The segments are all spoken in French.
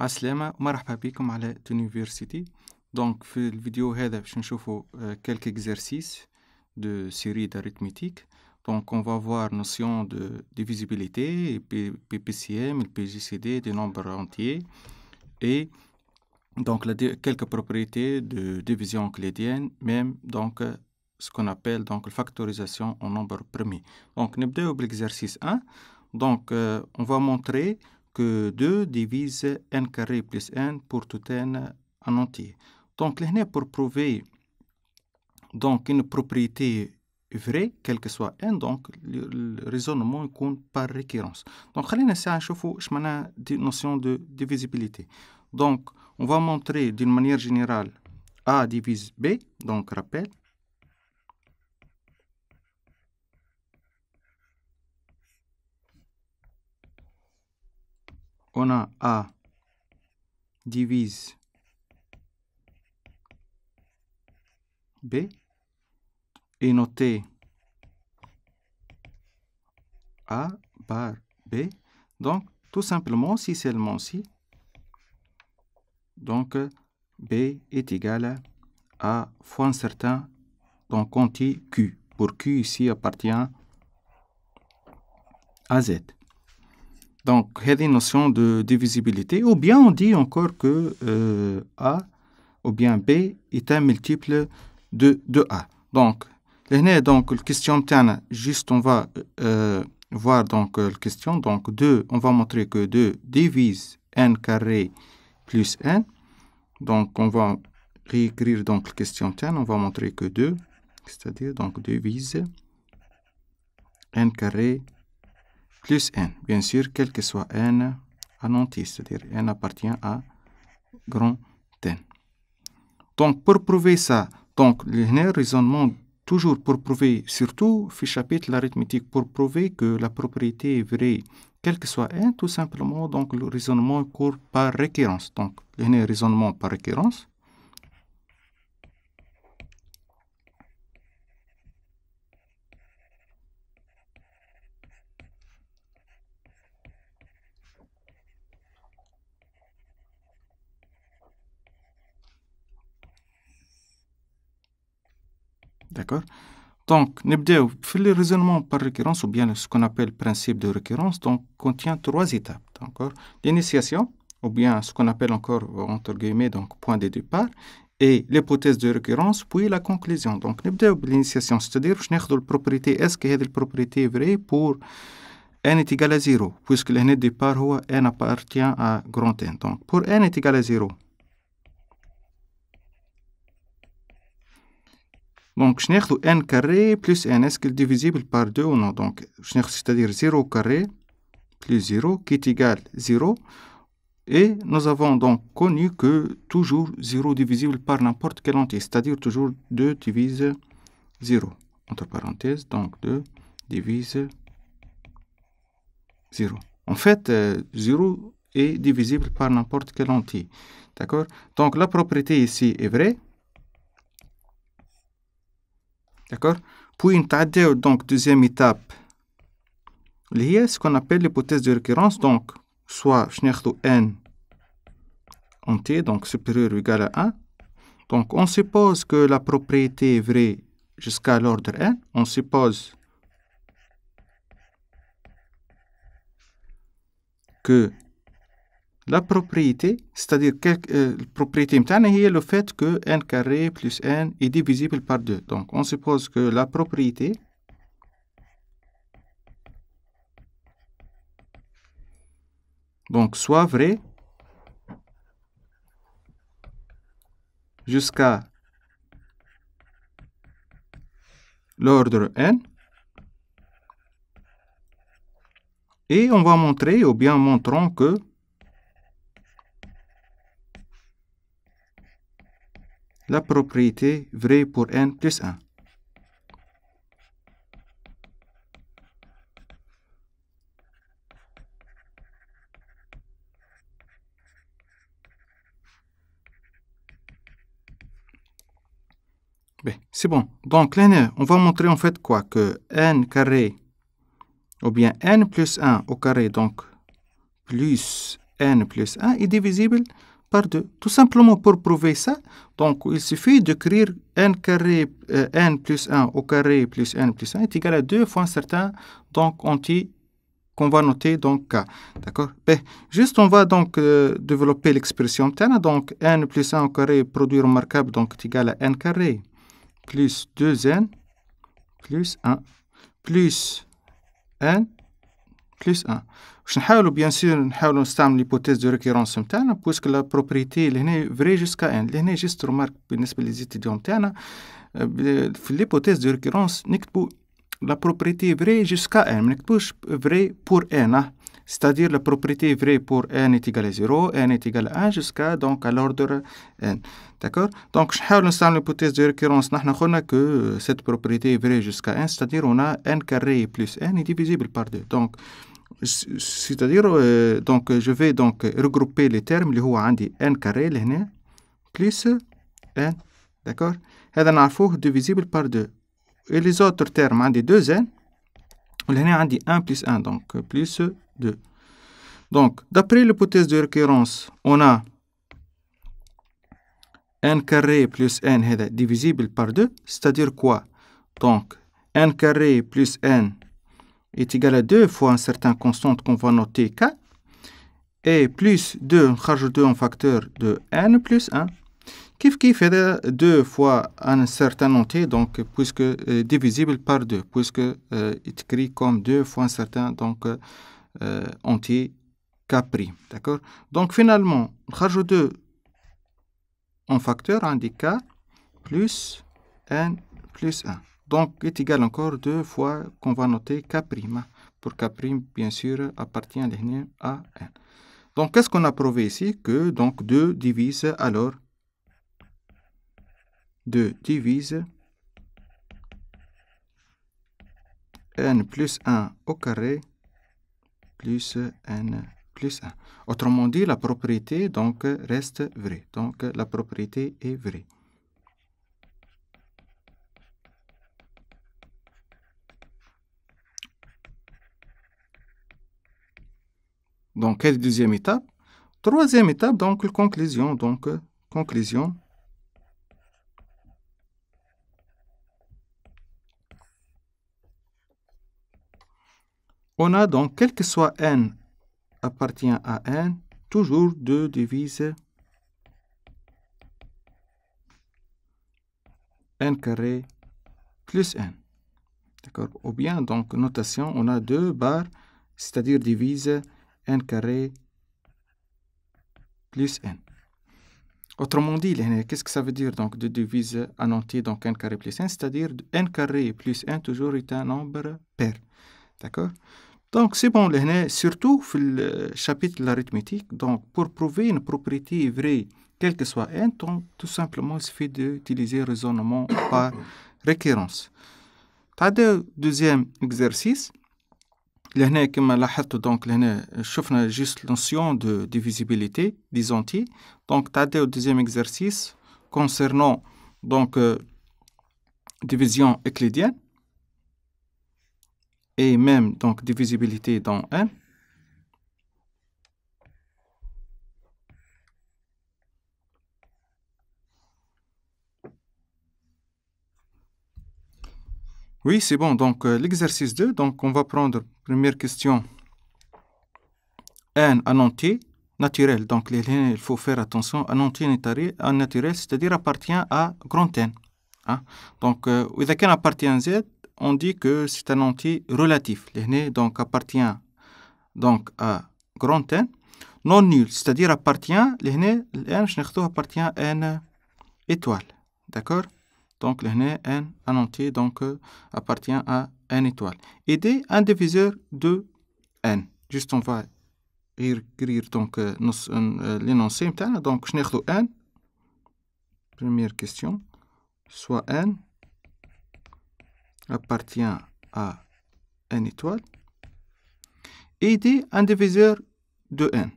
عسلامة ومرحبا بكم على University. Donc في الفيديو هذا باش نشوفوا quelques exercices de série d'arithmétique. Donc on va voir notion de divisibilité, PPCM, le PGCD, des nombres entiers et donc quelques propriétés de division euclidienne, même donc ce qu'on appelle donc la factorisation en nombre premier. Donc نبداو بالexercice 1. Donc on va montrer que 2 divise n carré plus n pour tout n en entier. Donc, pour prouver donc, une propriété vraie, quel que soit n, donc le raisonnement compte par récurrence. Donc, on va voir la notion de divisibilité. Donc, on va montrer d'une manière générale A divise B, donc rappel. On a A divise B et noté A bar B. Donc, tout simplement, si seulement si, donc B est égal à fois un certain donc quanti Q. Pour Q ici appartient à Z. Donc, il y a une notion de divisibilité. Ou bien on dit encore que A ou bien B est un multiple de A. Donc, la question juste on va voir donc la question. Donc, 2, on va montrer que 2 divise n carré plus n. Donc, on va réécrire donc la question on va montrer que 2, c'est-à-dire donc divise n carré plus n. Bien sûr, quel que soit n en entier, c'est-à-dire n appartient à grand n. Donc, pour prouver ça, donc, le raisonnement, toujours pour prouver, surtout, le chapitre l'arithmétique, pour prouver que la propriété est vraie, quel que soit n, tout simplement, donc, le raisonnement court par récurrence. Donc, le raisonnement par récurrence. D'accord? Donc, le raisonnement par récurrence, ou bien ce qu'on appelle principe de récurrence, donc, contient 3 étapes. D'accord? L'initiation, ou bien ce qu'on appelle encore, entre guillemets, donc, point de départ, et l'hypothèse de récurrence, puis la conclusion. Donc, l'initiation, c'est-à-dire, je n'ai la propriété, est-ce que cette propriété est vraie pour n est égal à 0, puisque le départ, n appartient à grand n. Donc, pour n est égal à 0, donc, je n'ai n carré plus n. Est-ce qu'il est divisible par 2 ou non? Donc, c'est-à-dire 0 carré plus 0 qui est égal à 0. Et nous avons donc connu que toujours 0 divisible par n'importe quel entier. C'est-à-dire toujours 2 divise 0. Entre parenthèses, donc 2 divise 0. En fait, 0 est divisible par n'importe quel entier. D'accord? Donc, la propriété ici est vraie. D'accord? Puis, donc, deuxième étape, il y a ce qu'on appelle l'hypothèse de récurrence. Donc, soit je n'ai n entier, donc supérieur ou égal à 1. Donc, on suppose que la propriété est vraie jusqu'à l'ordre n. On suppose que la propriété, c'est-à-dire la propriété est le fait que n carré plus n est divisible par 2. Donc, on suppose que la propriété donc soit vraie jusqu'à l'ordre n. Et on va montrer, ou bien montrons que la propriété vraie pour n plus 1. C'est bon. Donc, là, on va montrer en fait quoi? Que n carré, ou bien n plus 1 au carré, donc plus n plus 1 est divisible par 2. Tout simplement pour prouver ça, donc il suffit d'écrire n carré n plus 1 au carré plus n plus 1 est égal à 2 fois un certain donc entier qu'on va noter donc k. D'accord? Juste on va donc développer l'expression. Donc n plus 1 au carré produit remarquable donc est égal à n carré plus 2n plus 1 plus n plus 1. نحاولوا bien sûr نحاولوا نستعمل l'hypothèse de récurrence نتاعنا puisque la propriété اللي هنا vraie jusqu'à n. اللي هنا juste remarque بالنسبة للزيتيديون نتاعنا في l'hypothèse de récurrence نكتبوا la propriété vraie jusqu'à n. ما نكتبوش vraie pour n. C'est-à-dire la propriété vraie pour n est égale à 0, n est égal à 1 jusqu'à donc à l'ordre n. D'accord? Donc نحاول نستعمل l'hypothèse de récurrence. نحن قلنا que cette propriété est vraie jusqu'à n, c'est-à-dire on a n carré plus n est divisible par 2. Donc c'est-à-dire donc je vais donc regrouper les termes اللي هو عندي n carré لهنا plus n. D'accord? هذا نعرفوه divisible par 2. Et les autres termes عندي 2n ولهنا عندي 1 plus 1 donc plus 2. Donc d'après l'hypothèse de récurrence on a n carré plus n هذا divisible par 2, c'est-à-dire quoi? Donc n carré plus n est égal à 2 fois un certain constante qu'on va noter k, et plus 2, on rajoute 2 en facteur de n plus 1. Kif fait 2 fois un certain entier, donc puisque divisible par 2, puisque est écrit comme 2 fois un certain donc entier k'. D'accord? Donc finalement, on rajoute 2 en facteur, on dit k plus n plus 1. Donc, est égal encore 2 fois qu'on va noter k'. Pour k', bien sûr, appartient à n. Donc, qu'est-ce qu'on a prouvé ici? Que donc 2 divise alors 2 divise n plus 1 au carré plus n plus 1. Autrement dit, la propriété donc reste vraie. Donc, la propriété est vraie. Donc, quelle deuxième étape? Troisième étape, donc, conclusion. Donc, conclusion. On a donc, quel que soit n appartient à n, toujours 2 divise n carré plus n. D'accord? Ou bien, donc, notation, on a 2 barres, c'est-à-dire divise n carré plus n. Autrement dit, qu'est-ce que ça veut dire donc de diviser un entier, donc n carré plus n, c'est-à-dire n carré plus n toujours est un nombre pair. D'accord? Donc c'est bon, surtout dans le chapitre de l'arithmétique, donc pour prouver une propriété vraie, quel que soit n, donc tout simplement il suffit d'utiliser raisonnement par récurrence. Deuxième exercice. لهنا كما لاحظتوا donc لهنا شفنا juste notion de divisibilité des entiers. Donc تعديو deuxième exercice concernant donc division euclidienne et même donc divisibilité dans n. Oui, c'est bon. Donc, l'exercice 2, donc on va prendre première question. n un entier naturel. Donc, il faut faire attention. Un entier naturel, c'est-à-dire appartient à grand n. Hein? Donc, إذا كان appartient à z, on dit que c'est un entier relatif. Donc, appartient donc à grand n. Non nul, c'est-à-dire appartient, n appartient à n étoile. D'accord? Donc, le n, un entier, donc, appartient à n étoile. Et d, un diviseur de n. Juste, on va écrire donc l'énoncé. Donc, je n'ai n. Première question. Soit n appartient à n étoile. Et d, un diviseur de n.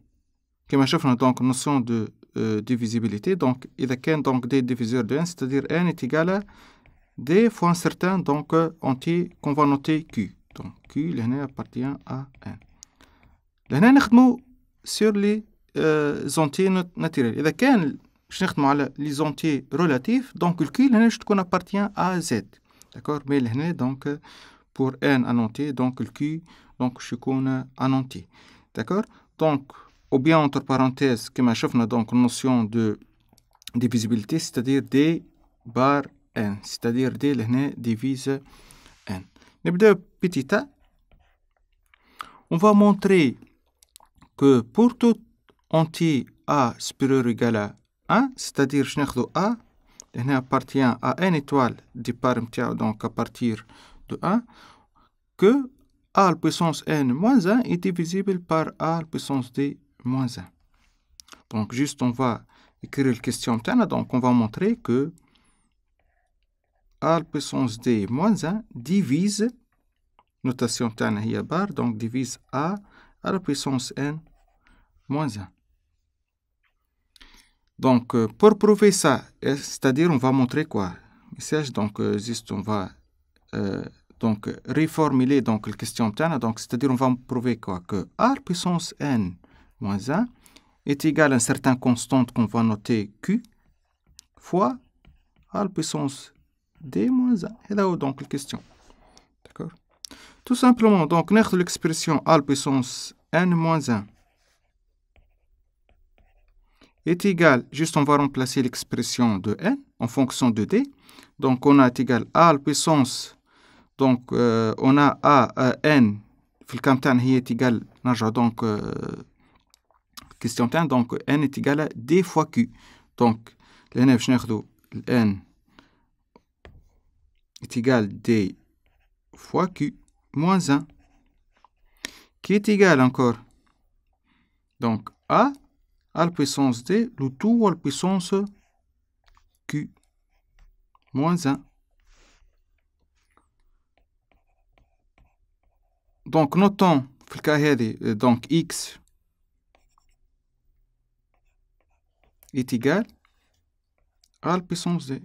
Comme je fais donc notion de divisibilité, donc il y a donc des diviseurs de n, c'est-à-dire n est égal à d fois un certain donc entier qu'on va noter q. Donc q appartient à n. Là, nous sur les زونتي ناتوريل. إذا كان باش نخدمو على لي زونتي رولاتيف دونك الكي هنا تكون appartient à Z. داكور مي لهنا دونك pour n en entier donc le Q donc باش يكون en entier. D'accord donc ou bien entre parenthèses كما شفنا donc notion de divisibilité c'est-à-dire d bar n c'est-à-dire d لهنا divise n. نبدأ petit a. On va montrer que pour tout entier a supérieur ou égal à 1 c'est-à-dire je ناخذ a لهنا appartient à n étoile départ نتاعو donc à partir de 1 que a à la puissance n moins 1 est divisible par a à la puissance d moins 1. Donc juste on va écrire la question تاعنا donc on va montrer que a à la puissance d moins 1 divise notation تاعنا هي bar donc divise a à la puissance n moins 1. Donc pour prouver ça, c'est-à-dire on va montrer quoi? Message donc juste on va donc reformuler donc la question تاعنا donc c'est-à-dire on va prouver quoi? Que a à la puissance n moins 1 est égal à un certain constante qu'on va noter q fois a à la puissance d moins 1. Et là donc la question. D'accord? Tout simplement donc ناخذ l'expression a à la puissance n moins 1 est égal, juste on va remplacer l'expression de n en fonction de d. Donc on a est égal à la puissance, donc on a a n, في الكام تاعنا هي est égal, نرجع donc question تاعنا donc n est égal à d fois q. Donc لهنا باش ناخذو n est égal d fois q moins 1 qui est égal encore donc a à la puissance d, le tout à la puissance q moins 1. Donc notons في الكا هذه donc x est égal à la puissance d.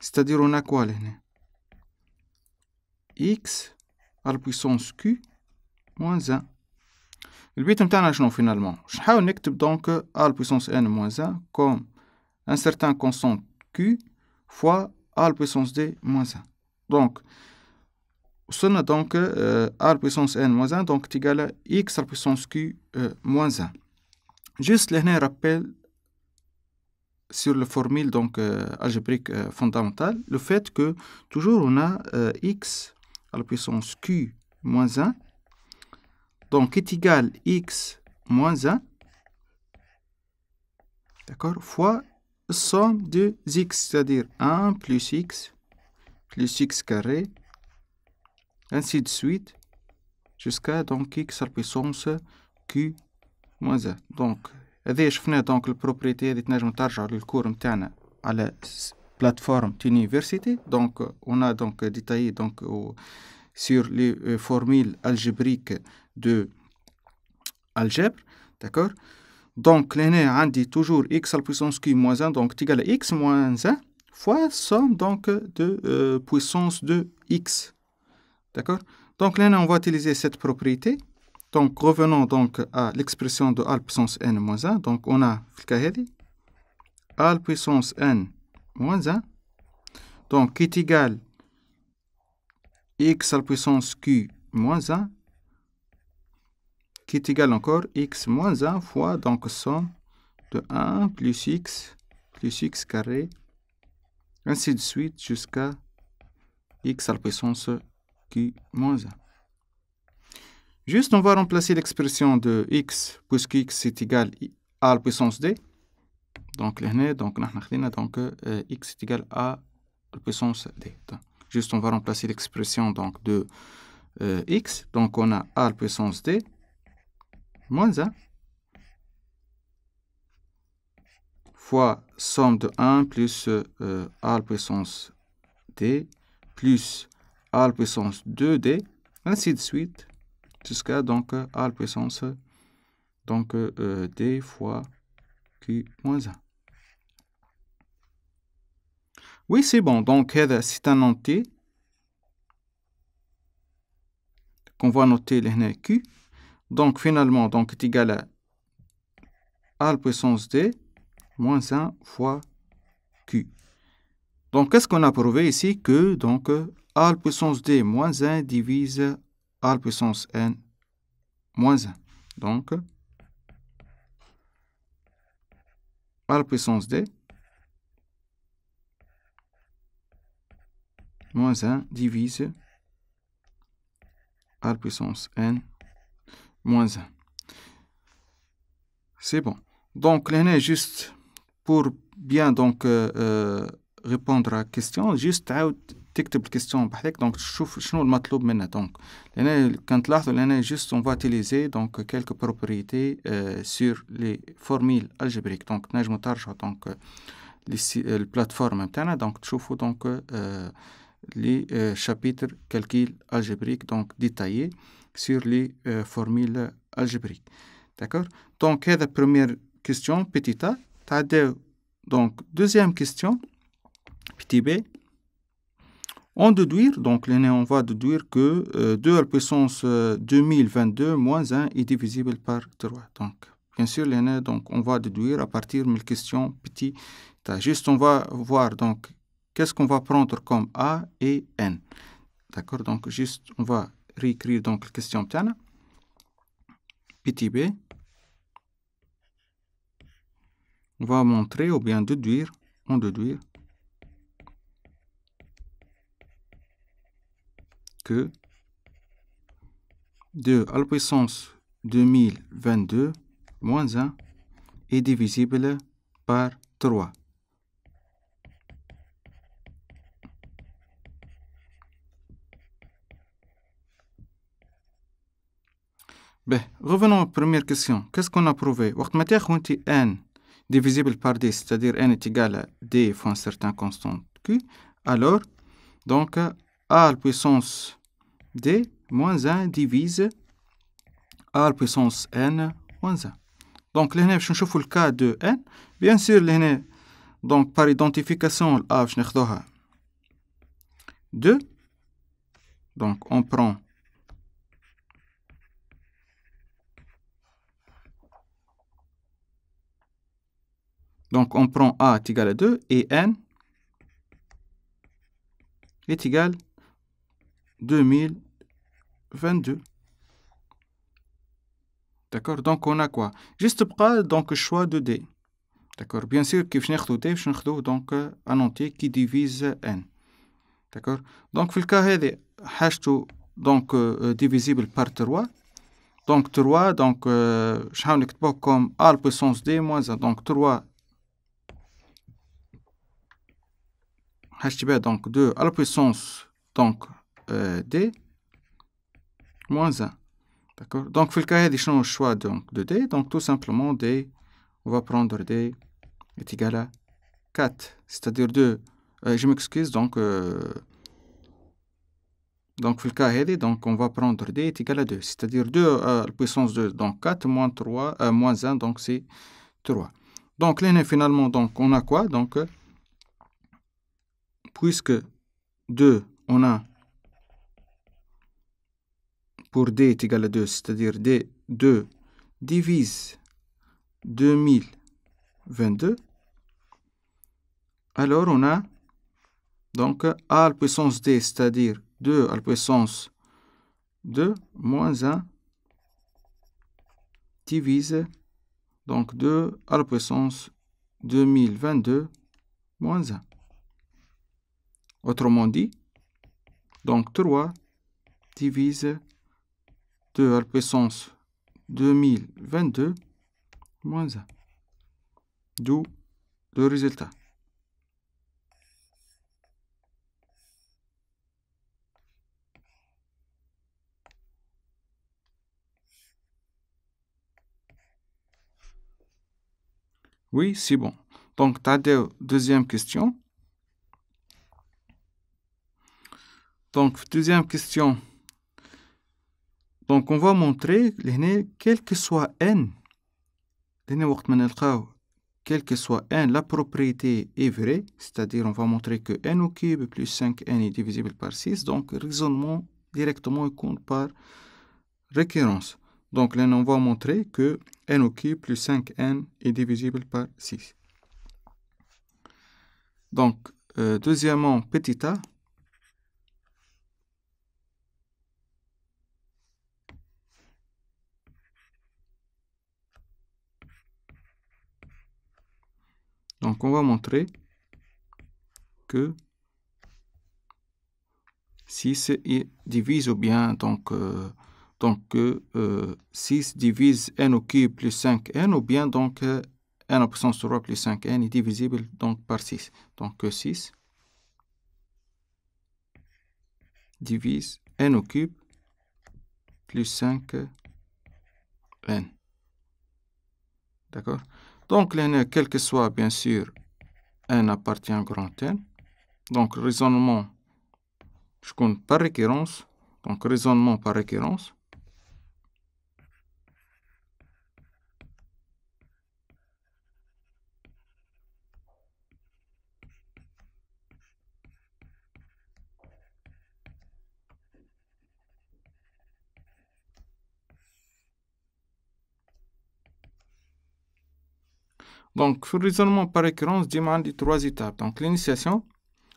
C'est-à-dire on a quoi là x à la puissance q moins 1. البيت متاعنا شنو finalement؟ نحاول نكتب donc a la puissance n moins 1 comme un certain constant q fois a la puissance d moins 1. Donc وصلنا donc a la puissance n moins 1 donc est égal à x à la puissance q moins 1. Juste لهنا rappel sur le formule donc algébrique fondamentale, le fait que toujours on a x à la puissance q moins 1 donc est égal x moins 1, d'accord, fois somme de x, c'est-à-dire 1 plus x carré, ainsi de suite, jusqu'à donc x à la puissance q moins 1. Donc هذه شفنا donc البروبريتي هذه تنجم ترجعوا للكور نتاعنا على plateforme Université. Donc on a donc détaillé donc sur les formules algébriques de algèbre, d'accord. Donc là عندي toujours x à la puissance q moins 1 donc est égal à x moins 1 fois somme donc de puissance de x, d'accord. Donc là on va utiliser cette propriété. Donc revenons donc à l'expression de a à la puissance n moins 1. Donc on a في الكا هذه a à la puissance n moins 1 donc qui est égal x à la puissance q moins 1 qui est égal encore x moins 1 fois donc somme de 1 plus x carré, ainsi de suite jusqu'à x à la puissance q moins 1. Juste on va remplacer l'expression de x puisque x est égal à la puissance d. Donc là donc نحن خدينا donc x est égal à la puissance d. Donc, juste on va remplacer l'expression donc de x. Donc on a a à la puissance d moins 1 fois somme de 1 plus a à la puissance d plus a à la puissance 2d, ainsi de suite jusqu'à donc a à la puissance donc d fois q moins 1. Oui, c'est bon. Donc c'est un entier qu'on va noter le q. Donc finalement donc est égal à A à la puissance D moins 1 fois Q. Donc, qu'est-ce qu'on a prouvé ici? Que donc, A à la puissance D moins 1 divise A à la puissance N moins 1. Donc, A à la puissance D moins 1 divise A à la puissance N moins 1. C'est bon. Donc, là, juste pour bien donc répondre à la question, juste تعاود تكتب الكيستيون بحذاك دونك تشوف شنو المطلوب منا. دونك هنا كنلاحظوا هنا juste on va utiliser donc quelques propriétés sur les formules algébriques. donc نجموا ترجعوا donc البلاتفورم نتاعنا donc تشوفوا donc les chapitres calcul algébrique donc détaillés sur les formules algébriques. D'accord? Donc هذا première question petit a. تعداو donc deuxième question petit b. On déduire, donc on va déduire que 2 à la puissance 2022 moins 1 est divisible par 3. Donc, bien sûr, donc, on va déduire à partir de la question petit a. Juste, on va voir donc qu'est-ce qu'on va prendre comme A et N. D'accord? Donc, juste, on va réécrire donc la question tana. Petit b. On va montrer ou bien déduire, on déduire que 2 à la puissance 2022 moins 1 est divisible par 3. Ben, revenons à la première question. Qu'est-ce qu'on a prouvé? وقت ما تاخذ انت n divisible par d, c'est-à-dire n est égal à d fois un certain constant q, alors donc a à la puissance d moins 1 divise a à la puissance n moins 1. Donc là باش نشوفوا le cas de n. Bien sûr là donc par identification a باش ناخذوها 2. Donc on prend A est égal à 2 et N est égal à 2022. D'accord? Donc on a quoi? Juste pas donc choix de D. D'accord? Bien sûr que je n'ai D, je n'ai donc un entier qui divise N. D'accord? Donc dans le cas هذا donc divisible par 3. Donc 3 donc je vais l'écrire comme A à la puissance D moins 1. Donc 3 donc 2 à la puissance donc d moins 1. D'accord? Donc, dans le cas, il y a le choix donc, de d. Donc, tout simplement, d, on va prendre d est égal à 4. C'est-à-dire 2. Je m'excuse. Donc, dans le cas, donc, on va prendre d est égal à 2. C'est-à-dire 2 à la puissance 2. Donc, 4 moins 3, moins 1. Donc, c'est 3. Donc, là, finalement, donc, on a quoi? Donc, puisque 2, on a pour d est égal à 2, c'est-à-dire d2 divise 2022, alors on a donc a à la puissance d, c'est-à-dire 2 à la puissance 2 moins 1 divise donc 2 à la puissance 2022 moins 1. Autrement dit, donc 3 divise 2 à la puissance 2022 moins 1. D'où le résultat. Oui, c'est bon. Donc, tu as la deuxième question. Donc, deuxième question. Donc, on va montrer, quel que soit n, quel que soit n, la propriété est vraie, c'est-à-dire on va montrer que n au cube plus 5n est divisible par 6, donc raisonnement directement compte par récurrence. Donc là, on va montrer que n au cube plus 5n est divisible par 6. Donc, deuxièmement, petit a. Donc, on va montrer que 6 divise ou bien, donc 6 divise n au cube plus 5n, ou bien donc n à la puissance 3 plus 5n est divisible donc par 6. Donc 6 divise n au cube plus 5n. D'accord? Donc, quel que soit, bien sûr, n appartient à grand N. Donc, raisonnement, je compte par récurrence. Donc, raisonnement par récurrence. Donc, le raisonnement par récurrence demande 3 étapes. Donc, l'initiation,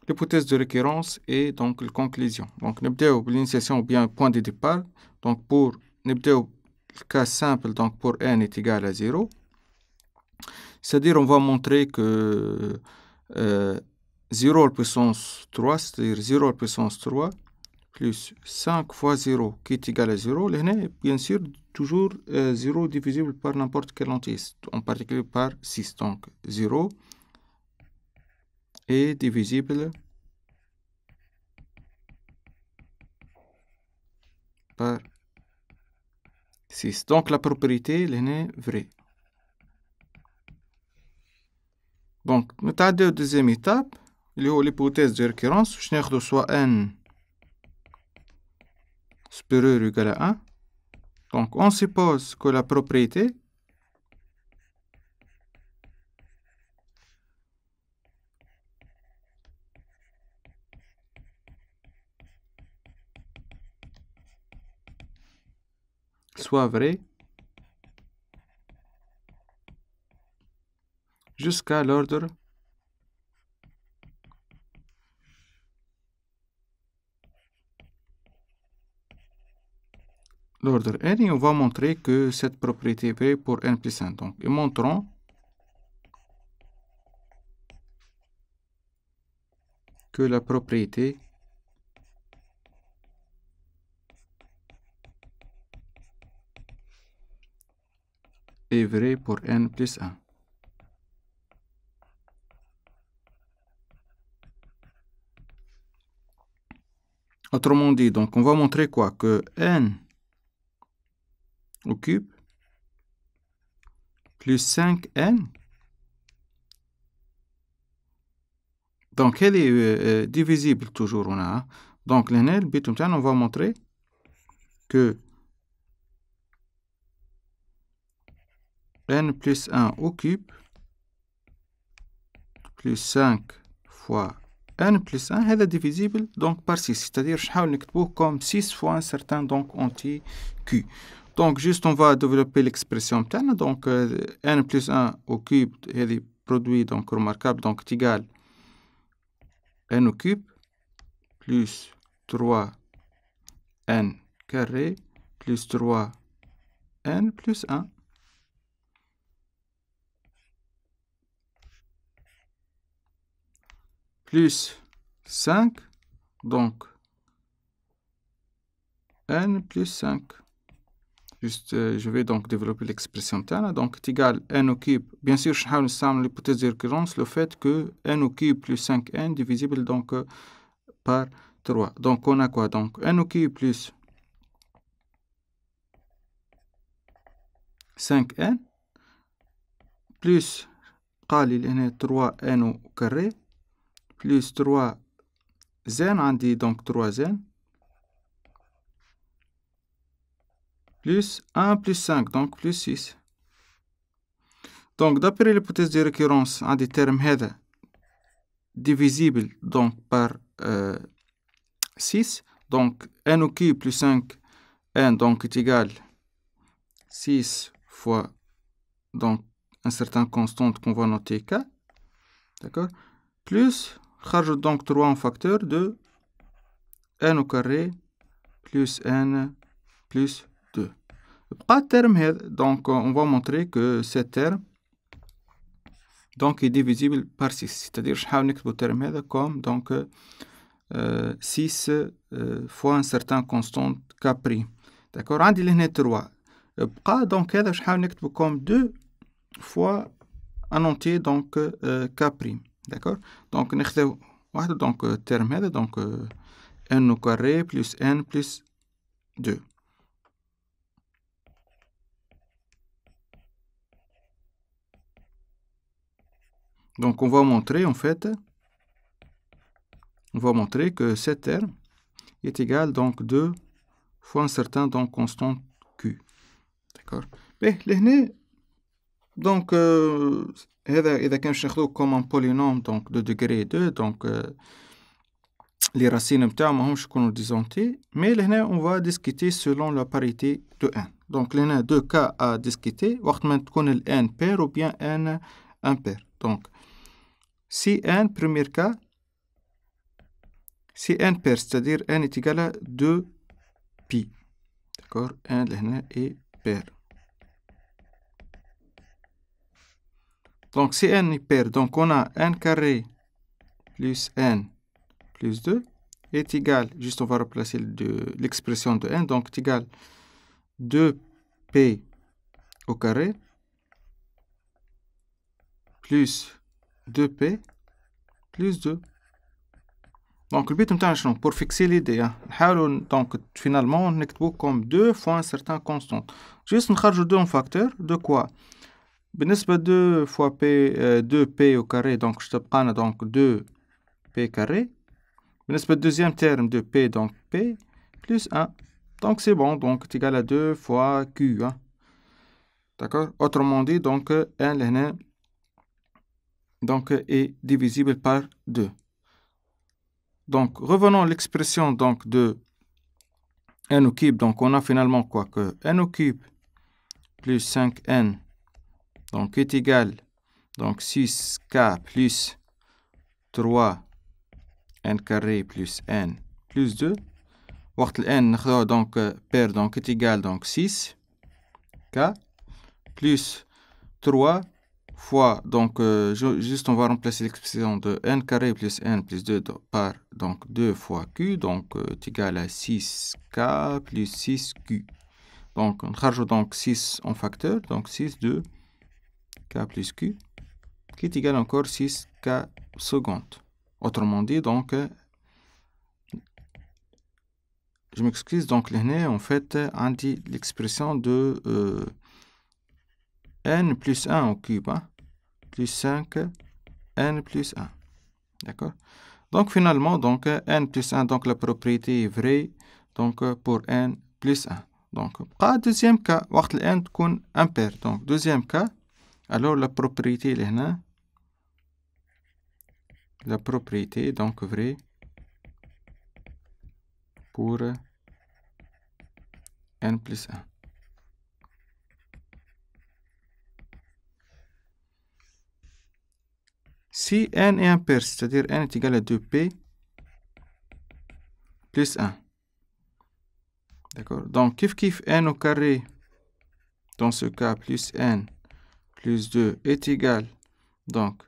l'hypothèse de récurrence et donc la conclusion. Donc, l'initiation ou bien point de départ. Donc, pour le cas simple, donc pour n est égal à 0. C'est-à-dire, on va montrer que 0 à la puissance 3, c'est-à-dire 0 à la puissance 3, plus 5 fois 0 qui est égal à 0. Bien sûr, toujours 0 divisible par n'importe quel entier, en particulier par 6. Donc, 0 est divisible par 6. Donc, la propriété est vraie. Donc, nous avons la deuxième étape, l'hypothèse de récurrence. Je n'ai soit n supérieur ou égal à 1. Donc, on suppose que la propriété soit vraie jusqu'à l'ordre n, et on va montrer que cette propriété est vraie pour n plus 1. Donc, et montrons que la propriété est vraie pour n plus 1. Autrement dit, donc, on va montrer quoi? Que n au cube plus 5n, donc elle est divisible toujours, on a. Donc, on va montrer que n plus 1 au cube plus 5 fois n plus 1 est divisible donc par 6. C'est-à-dire, je vais l'écrire comme 6 fois un certain donc entier q. Donc, juste, on va développer l'expression. Donc, n plus 1 au cube est produit donc remarquable, donc est égal n au cube plus 3n carré plus 3n plus 1. Plus 5, donc n plus 5. Juste, je vais donc développer l'expression donc est égal n au cube. Bien sûr, je vais l'hypothèse de récurrence, le fait que n au cube plus 5n divisible donc par 3. Donc, on a quoi? Donc, n au cube plus 5n plus 3n au carré plus 3n, on dit donc 3n plus 1 plus 5, donc plus 6. Donc, d'après l'hypothèse de récurrence, on a des termes divisibles donc par 6. Donc, n au cube plus 5n donc est égal 6 fois donc un certain constante qu'on va noter K, d'accord, plus, rajoute donc 3 en facteur de n au carré plus n plus 2. Pas terme, donc on va montrer que ce terme donc est divisible par 6. C'est-à-dire, je vais écrire le terme comme donc 6 fois un certain constant K'. D'accord, عندي لهنا 3. بقى donc هذا je vais نكتبه comme 2 fois un entier donc K'. D'accord, donc ناخذ واحد donc terme هذا donc n au carré plus n plus 2. Donc on va montrer en fait, que ce terme est égal donc 2 fois un certain donc constant Q. D'accord. Mais لهنا donc هذا إذا كان باش ناخذوه comme un polynôme donc de degré 2 donc les racines نتاعو ماهمش يكونوا disjonctés, mais لهنا on va discuter selon la parité de n. Donc لهنا 2 cas à discuter وقت ما تكون ال n pair ou bien n impair. Donc si n, premier cas, si n pair, c'est-à-dire n est égal à 2 pi. D'accord, n لهنا est pair. Donc si n est pair, donc on a n carré plus n plus 2 est égal, juste on va remplacer l'expression de n, donc est égal 2p au carré plus 2p plus 2. Donc le but maintenant, pour fixer l'idée, donc finalement on écrit comme 2 fois un certain constant. Juste on rajoute 2 en facteur de quoi? بالنسبة 2 fois p 2p au carré, donc je te prends donc 2p carré. بالنسبة deuxième terme de p, donc p plus 1. Donc c'est bon, donc c'est égal à 2 fois q. Hein. D'accord? Autrement dit, donc n donc, est divisible par 2. Donc revenons à l'expression donc de n au cube. Donc on a finalement quoi? Que n au cube plus 5n donc est égal donc 6k plus 3 n carré plus n plus 2. وقت ال n donc pair donc est égal donc 6k plus 3 fois donc juste on va remplacer l'expression de n carré plus n plus 2 par donc 2 fois q donc est égal à 6k plus 6q. Donc on rajoute donc 6 en facteur, donc 6 de k plus q qui est égal encore 6k secondes. Autrement dit donc je m'excuse, donc là en fait on dit l'expression de n plus 1 au cube, hein, plus 5 n plus 1. D'accord? Donc finalement donc n plus 1, donc la propriété est vraie donc pour n plus 1. Donc pas deuxième cas, وقت n تكون impair. Donc deuxième cas, alors la propriété là, la propriété donc vraie pour n plus 1. Si n est impair, c'est-à-dire n est égal à 2p plus 1. D'accord? Donc, kiff n au carré, dans ce cas, plus n plus 2 est égal, donc,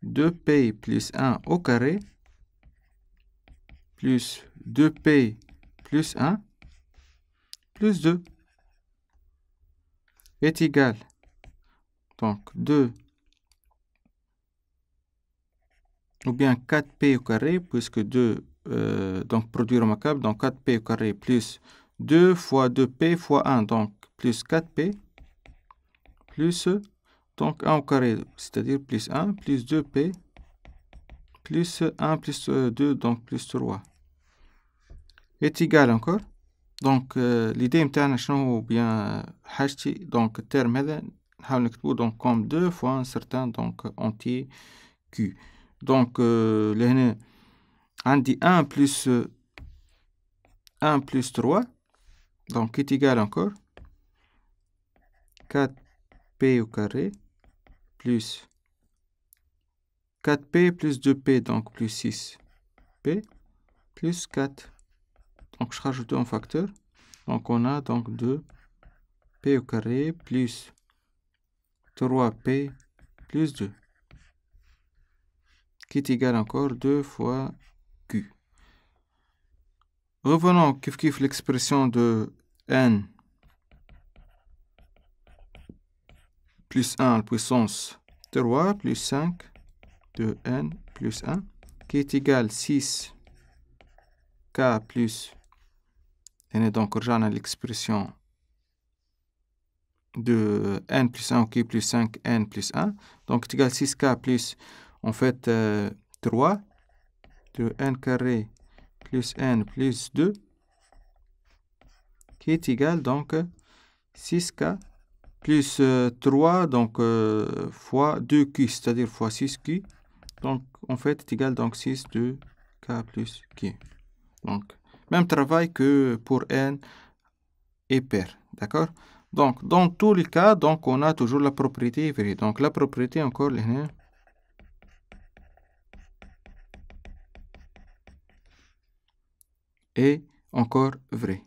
2p plus 1 au carré, plus 2p plus 1, plus 2 est égal, donc, 2 ou bien 4p au carré, puisque 2, donc, produit remarquable, donc 4p au carré plus 2 fois 2p fois 1, donc plus 4p, plus donc 1 au carré, c'est-à-dire plus 1, plus 2p, plus 1 plus 2, donc plus 3, est égal encore. Donc l'idée متاعنا شنو bien حاجتي donc الترم هذا نحاول نكتبه donc comme 2 fois un certain donc entier q. Donc لهنا عندي 1 plus 1 plus 3 donc est égal encore 4 p au carré plus 4p plus 2p, donc plus 6p plus 4. Donc je rajoute un facteur. Donc on a donc 2p au carré plus 3p plus 2, qui est égal encore 2 fois q. Revenons kiff l'expression de n plus 1 à la puissance 3 plus 5 de n plus 1, qui est égal 6k plus, et donc on a l'expression de n plus 1 qui est plus 5n plus 1, donc c'est égal 6k plus en fait 3 de n carré plus n plus 2, qui est égal donc 6k plus 3 donc fois 2q, c'est-à-dire fois 6q, donc en fait c'est égal donc 6 de k plus q. Donc même travail que pour n et pair, d'accord? Donc dans tous les cas, donc on a toujours la propriété vraie. Donc la propriété encore est encore vraie.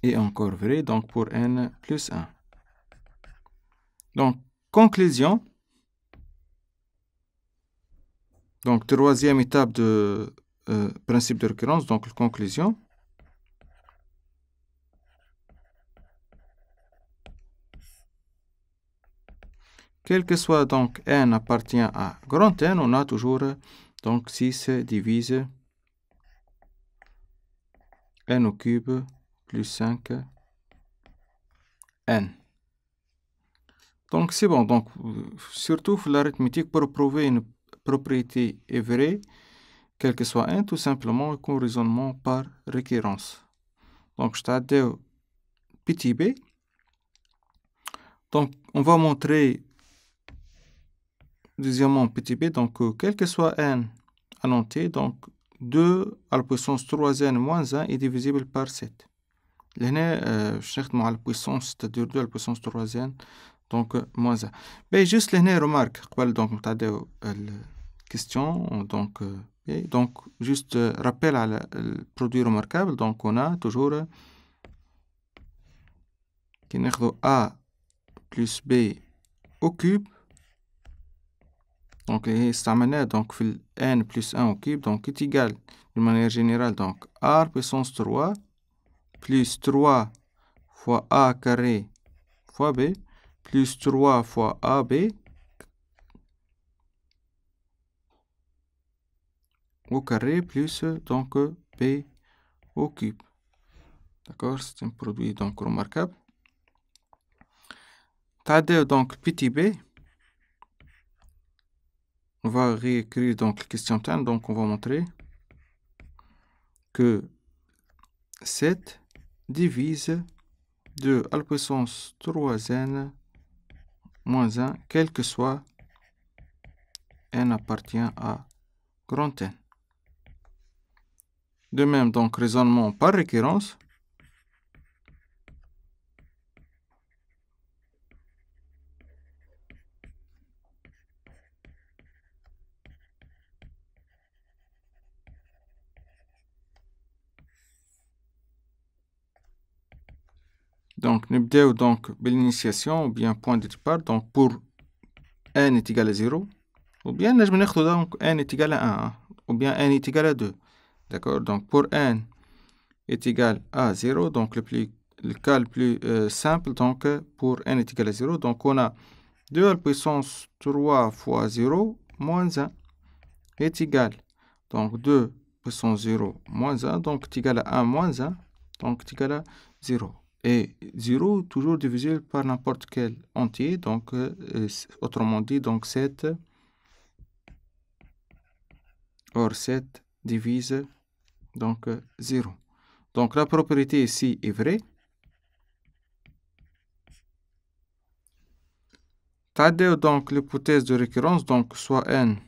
Et encore vrai, donc pour n plus 1. Donc, conclusion. Donc, troisième étape de principe de récurrence, donc conclusion. Quel que soit donc n appartient à grand N, on a toujours donc 6 divise n au cube plus 5 n. Donc c'est bon. Donc surtout l'arithmétique pour prouver une propriété est vraie, quel que soit n, tout simplement un raisonnement par récurrence. Donc je t'adde petit b. Donc on va montrer deuxièmement petit b. Donc quel que soit n annoté, donc 2 à la puissance 3n moins 1 est divisible par 7. لهنا نخدمو على البويسونس c'est-à-dire 2 à la puissance 3n donc moins 1. Mais juste لهنا remarque قبل donc نتعداو الكيستيون donc juste rappel على le produit remarquable. Donc on a toujours كي ناخدو a plus b au cube. Donc استعملناه donc في n plus 1 au cube, donc est égal de manière générale donc a puissance 3 plus 3 fois a carré fois b plus 3 fois ab au carré plus donc b au cube. D'accord, c'est un produit donc remarquable. T'as donc petit b. On va réécrire donc la question TAN. Donc on va montrer que 7 divise 2 à la puissance 3n moins 1, quel que soit n appartient à grand N. De même, donc, raisonnement par récurrence. Donc, nous donc l'initiation ou bien point de départ. Donc, pour n est égal à 0, ou bien donc n est égal à 1, ou bien n est égal à 2. D'accord? Donc, pour n est égal à 0, donc le cas le plus simple, donc pour n est égal à 0, donc on a 2 à la puissance 3 fois 0 moins 1 est égal, donc 2 puissance 0 moins 1, donc est égal à 1 moins 1, donc est égal à 0. Et 0 toujours divisible par n'importe quel entier, donc autrement dit, donc 7, or 7 divise donc 0. Donc la propriété ici est vraie. T'as donc l'hypothèse de récurrence, donc soit n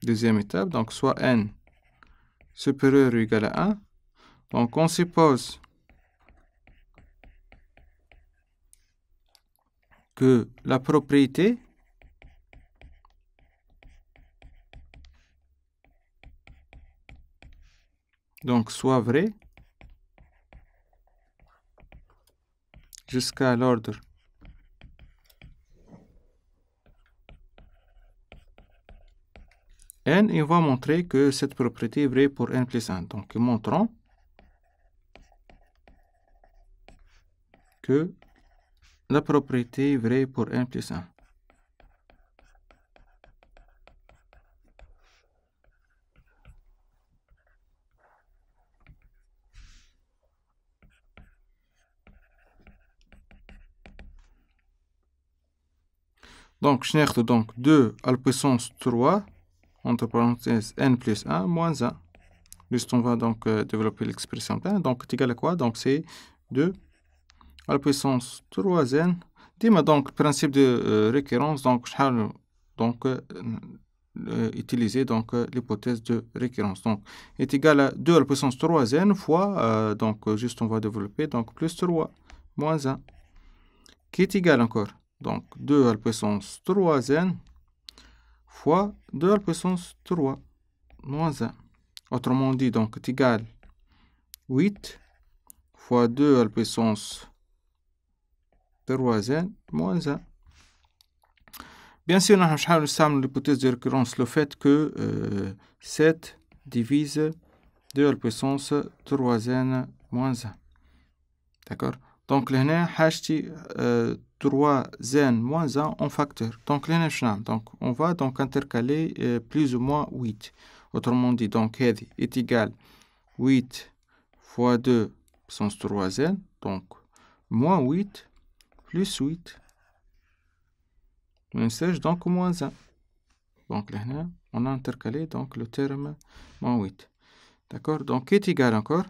Deuxième étape, donc soit n supérieur ou égal à 1. Donc on suppose que la propriété donc soit vraie jusqu'à l'ordre n, et on va montrer que cette propriété est vraie pour n plus 1. Donc montrons que la propriété est vraie pour n plus 1. Donc, je n'ai donc 2 à la puissance 3, entre parenthèses n plus 1, moins 1. Juste, on va donc développer l'expression pleine. Donc, c'est égal à quoi? Donc, c'est 2 à la puissance 3n. Dis-moi donc le principe de récurrence. Donc, je vais donc utiliser donc l'hypothèse de récurrence. Donc, est égal à 2 à la puissance 3n fois, donc juste on va développer, donc plus 3 moins 1, qui est égal encore. Donc, 2 à la puissance 3n fois 2 à la puissance 3 moins 1. Autrement dit, donc, est égal 8 fois 2 à la puissance 3n moins 1. Bien sûr, nous allons utiliser l'hypothèse de récurrence, le fait que 7 divise 2 à la puissance 3n moins 1. D'accord? Donc, là, on 3n moins 1 en facteur. Donc, là, donc, on va donc intercaler plus ou moins 8. Autrement dit, donc, est égal 8 fois 2 puissance 3n, donc, moins 8 plus 8. On sèche donc moins 1. Donc, là, on a intercalé donc, le terme moins 8. D'accord? Donc, est égal encore.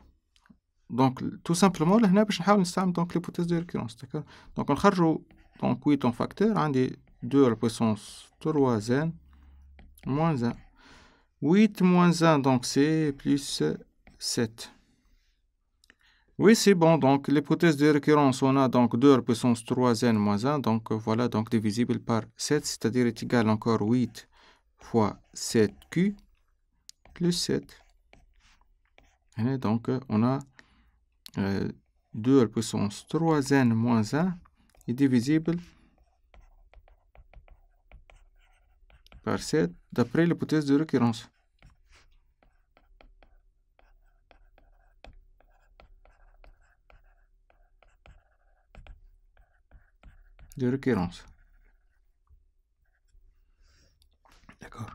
Donc, tout simplement, là, باش نحاول نستعمل donc l'hypothèse de récurrence. D'accord? Donc, on خرجوا donc 8 en facteur. عندي 2 à la puissance 3n moins 1. 8 moins 1, donc c'est plus 7. Oui, c'est bon. Donc, l'hypothèse de récurrence, on a donc 2 à la puissance 3n moins 1. Donc, voilà, donc divisible par 7, c'est-à-dire est égal encore 8 fois 7q plus 7. Et donc, on a 2 à la puissance 3n moins 1 est divisible par 7 d'après l'hypothèse de récurrence. De récurrence. D'accord.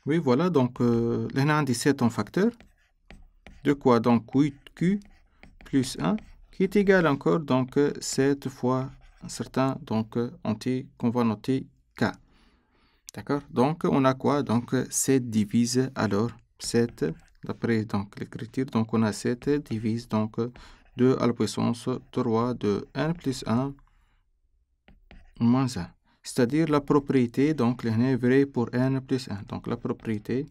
Oui, voilà, donc là, on a 17 en facteur. De quoi? Donc 8q plus 1, qui est égal encore donc 7 fois un certain donc entier qu'on va noter k. D'accord? Donc on a quoi? Donc 7 divise alors 7 d'après donc l'écriture. Donc on a 7 divise donc 2 à la puissance 3 de n plus 1 moins 1. C'est-à-dire la propriété, donc est vraie pour n plus 1. Donc la propriété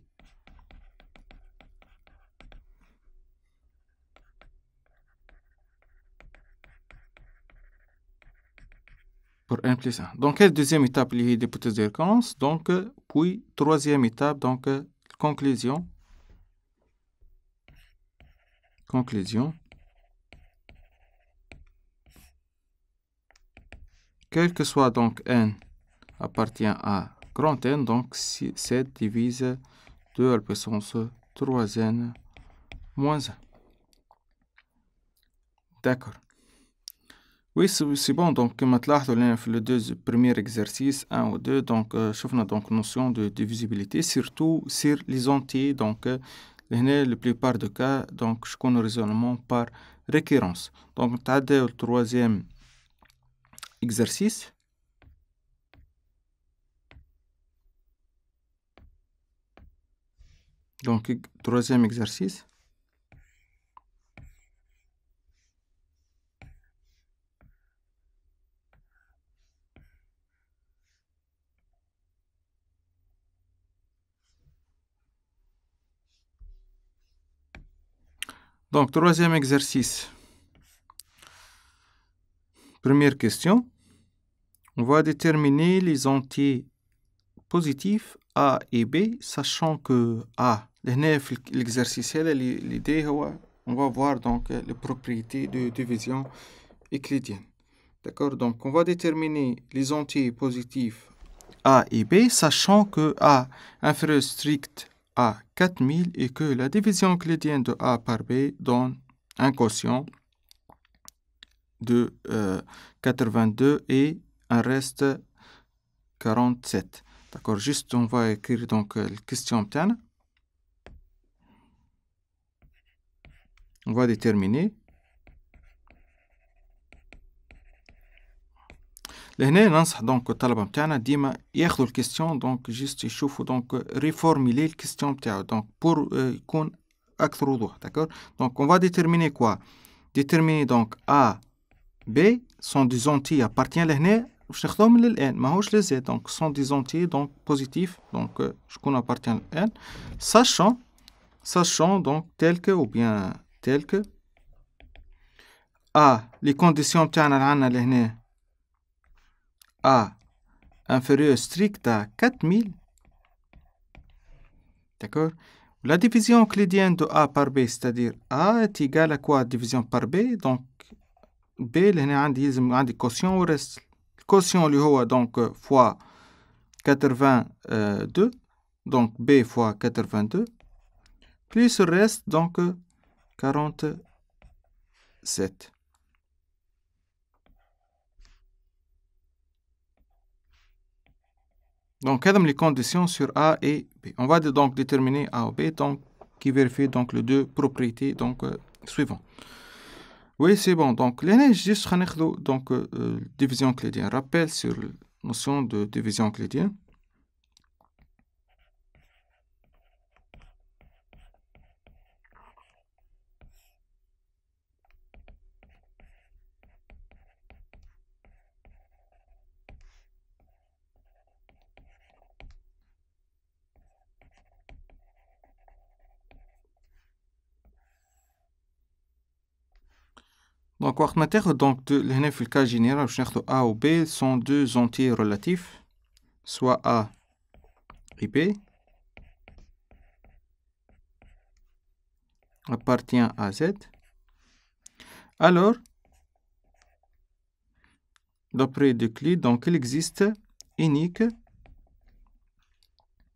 pour n plus 1. Donc, la deuxième étape, l'hypothèse de récurrence. Donc, puis, troisième étape, donc, conclusion. Conclusion. Quel que soit donc n appartient à grand N, donc 7 divise 2 à la puissance 3n moins 1. D'accord. Oui, c'est bon. Donc, comme tu l'as fait le premier exercice, 1 ou 2, donc, je donc notion de divisibilité, surtout sur les entiers. Donc, la plupart des cas, donc, je connais le raisonnement par récurrence. Donc, tu as le troisième exercice. Donc, troisième exercice. Donc, troisième exercice. Première question. On va déterminer les entiers positifs A et B, sachant que A, l'exercice, l'idée, on va voir donc les propriétés de division euclidienne. D'accord? Donc, on va déterminer les entiers positifs A et B, sachant que A inférieur strict à 4000 et que la division euclidienne de A par B donne un quotient de 82 et un reste 47. D'accord, juste on va écrire donc la question بتاعنا. On va déterminer. لهنا ننصح دونك الطلبة بتاعنا ديما ياخذوا الكيستيون دونك جست يشوفوا دونك ريفورميلي الكيستيون بتاعو دونك بور يكون أكثر وضوح. d'accord. Donc on va déterminer quoi? Déterminer donc A, B sont des entiers appartient لهنا باش ناخذوهم للN ماهوش لZ. donc sont des entiers donc positifs donc شكون appartient للN sachant donc tel que ou bien tel que A les conditions بتاعنا اللي عندنا لهنا A inférieur strict à 4000. D'accord. La division euclidienne de A par B, c'est-à-dire A est égal à quoi division par B? Donc B هنا عندي quotient au reste. Le quotient اللي هو donc fois 82 donc B fois 82 plus le reste donc 47. Donc, les conditions sur A et B. On va donc déterminer A ou B, donc, qui vérifie donc les deux propriétés donc, suivantes. Oui, c'est bon. Donc, l'année, juste donc division euclidienne. Rappel sur la notion de division euclidienne. Donc, donc le cas général, A ou B sont deux entiers relatifs, soit A et B, appartient à Z. Alors, d'après Euclide, donc il existe unique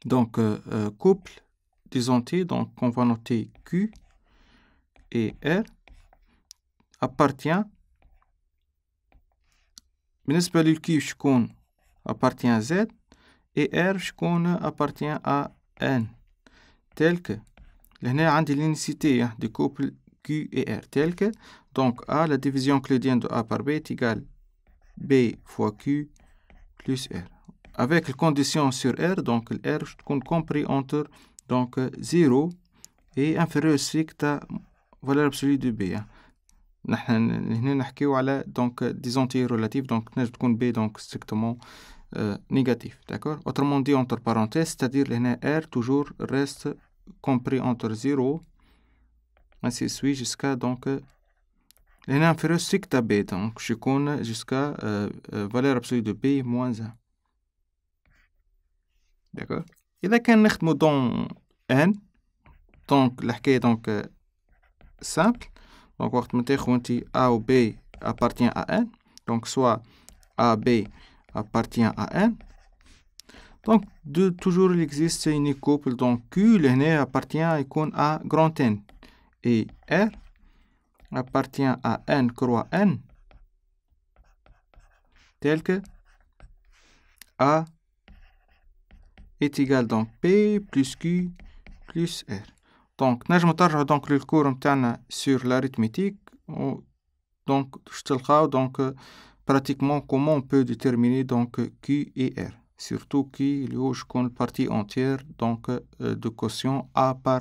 donc couple des entiers, donc on va noter Q et R appartient بالنسبة للQ شكون appartient à Z et R شكون appartient à N tel que لهنا عندي l'unicité du couple Q et R tel que donc A la division euclidienne de A par B est égale B fois Q plus R avec la condition sur R donc le R تكون compris entre donc 0 et inférieur strict à valeur absolue de B. نحن هنا نحكيو على donc des entiers relatifs donc تنجم تكون B donc strictement négatif. D'accord. Autrement dit entre parenthèses, c'est-à-dire لهنا R toujours reste compris entre 0 ainsi de suite jusqu'à donc لهنا inférieur strict à B donc يكون jusqu'à valeur absolue de B moins 1. D'accord. إذا كان نخدمو dans N donc الحكاية donc simple. Donc, وقت ما تاخو انتي A ou B appartient à N. Donc, soit A, B appartient à N. Donc, toujours il existe une couple. Donc, Q, لهنا appartient يكون à grand N. Et R appartient à N croix N. Tel que A est égal donc P plus Q plus R. Donc, نجم ترجعوا donc للكور متاعنا sur l'arithmétique. Donc, je te le donc pratiquement comment on peut déterminer donc Q et R. Surtout Q, il y a une partie entière donc de quotient A par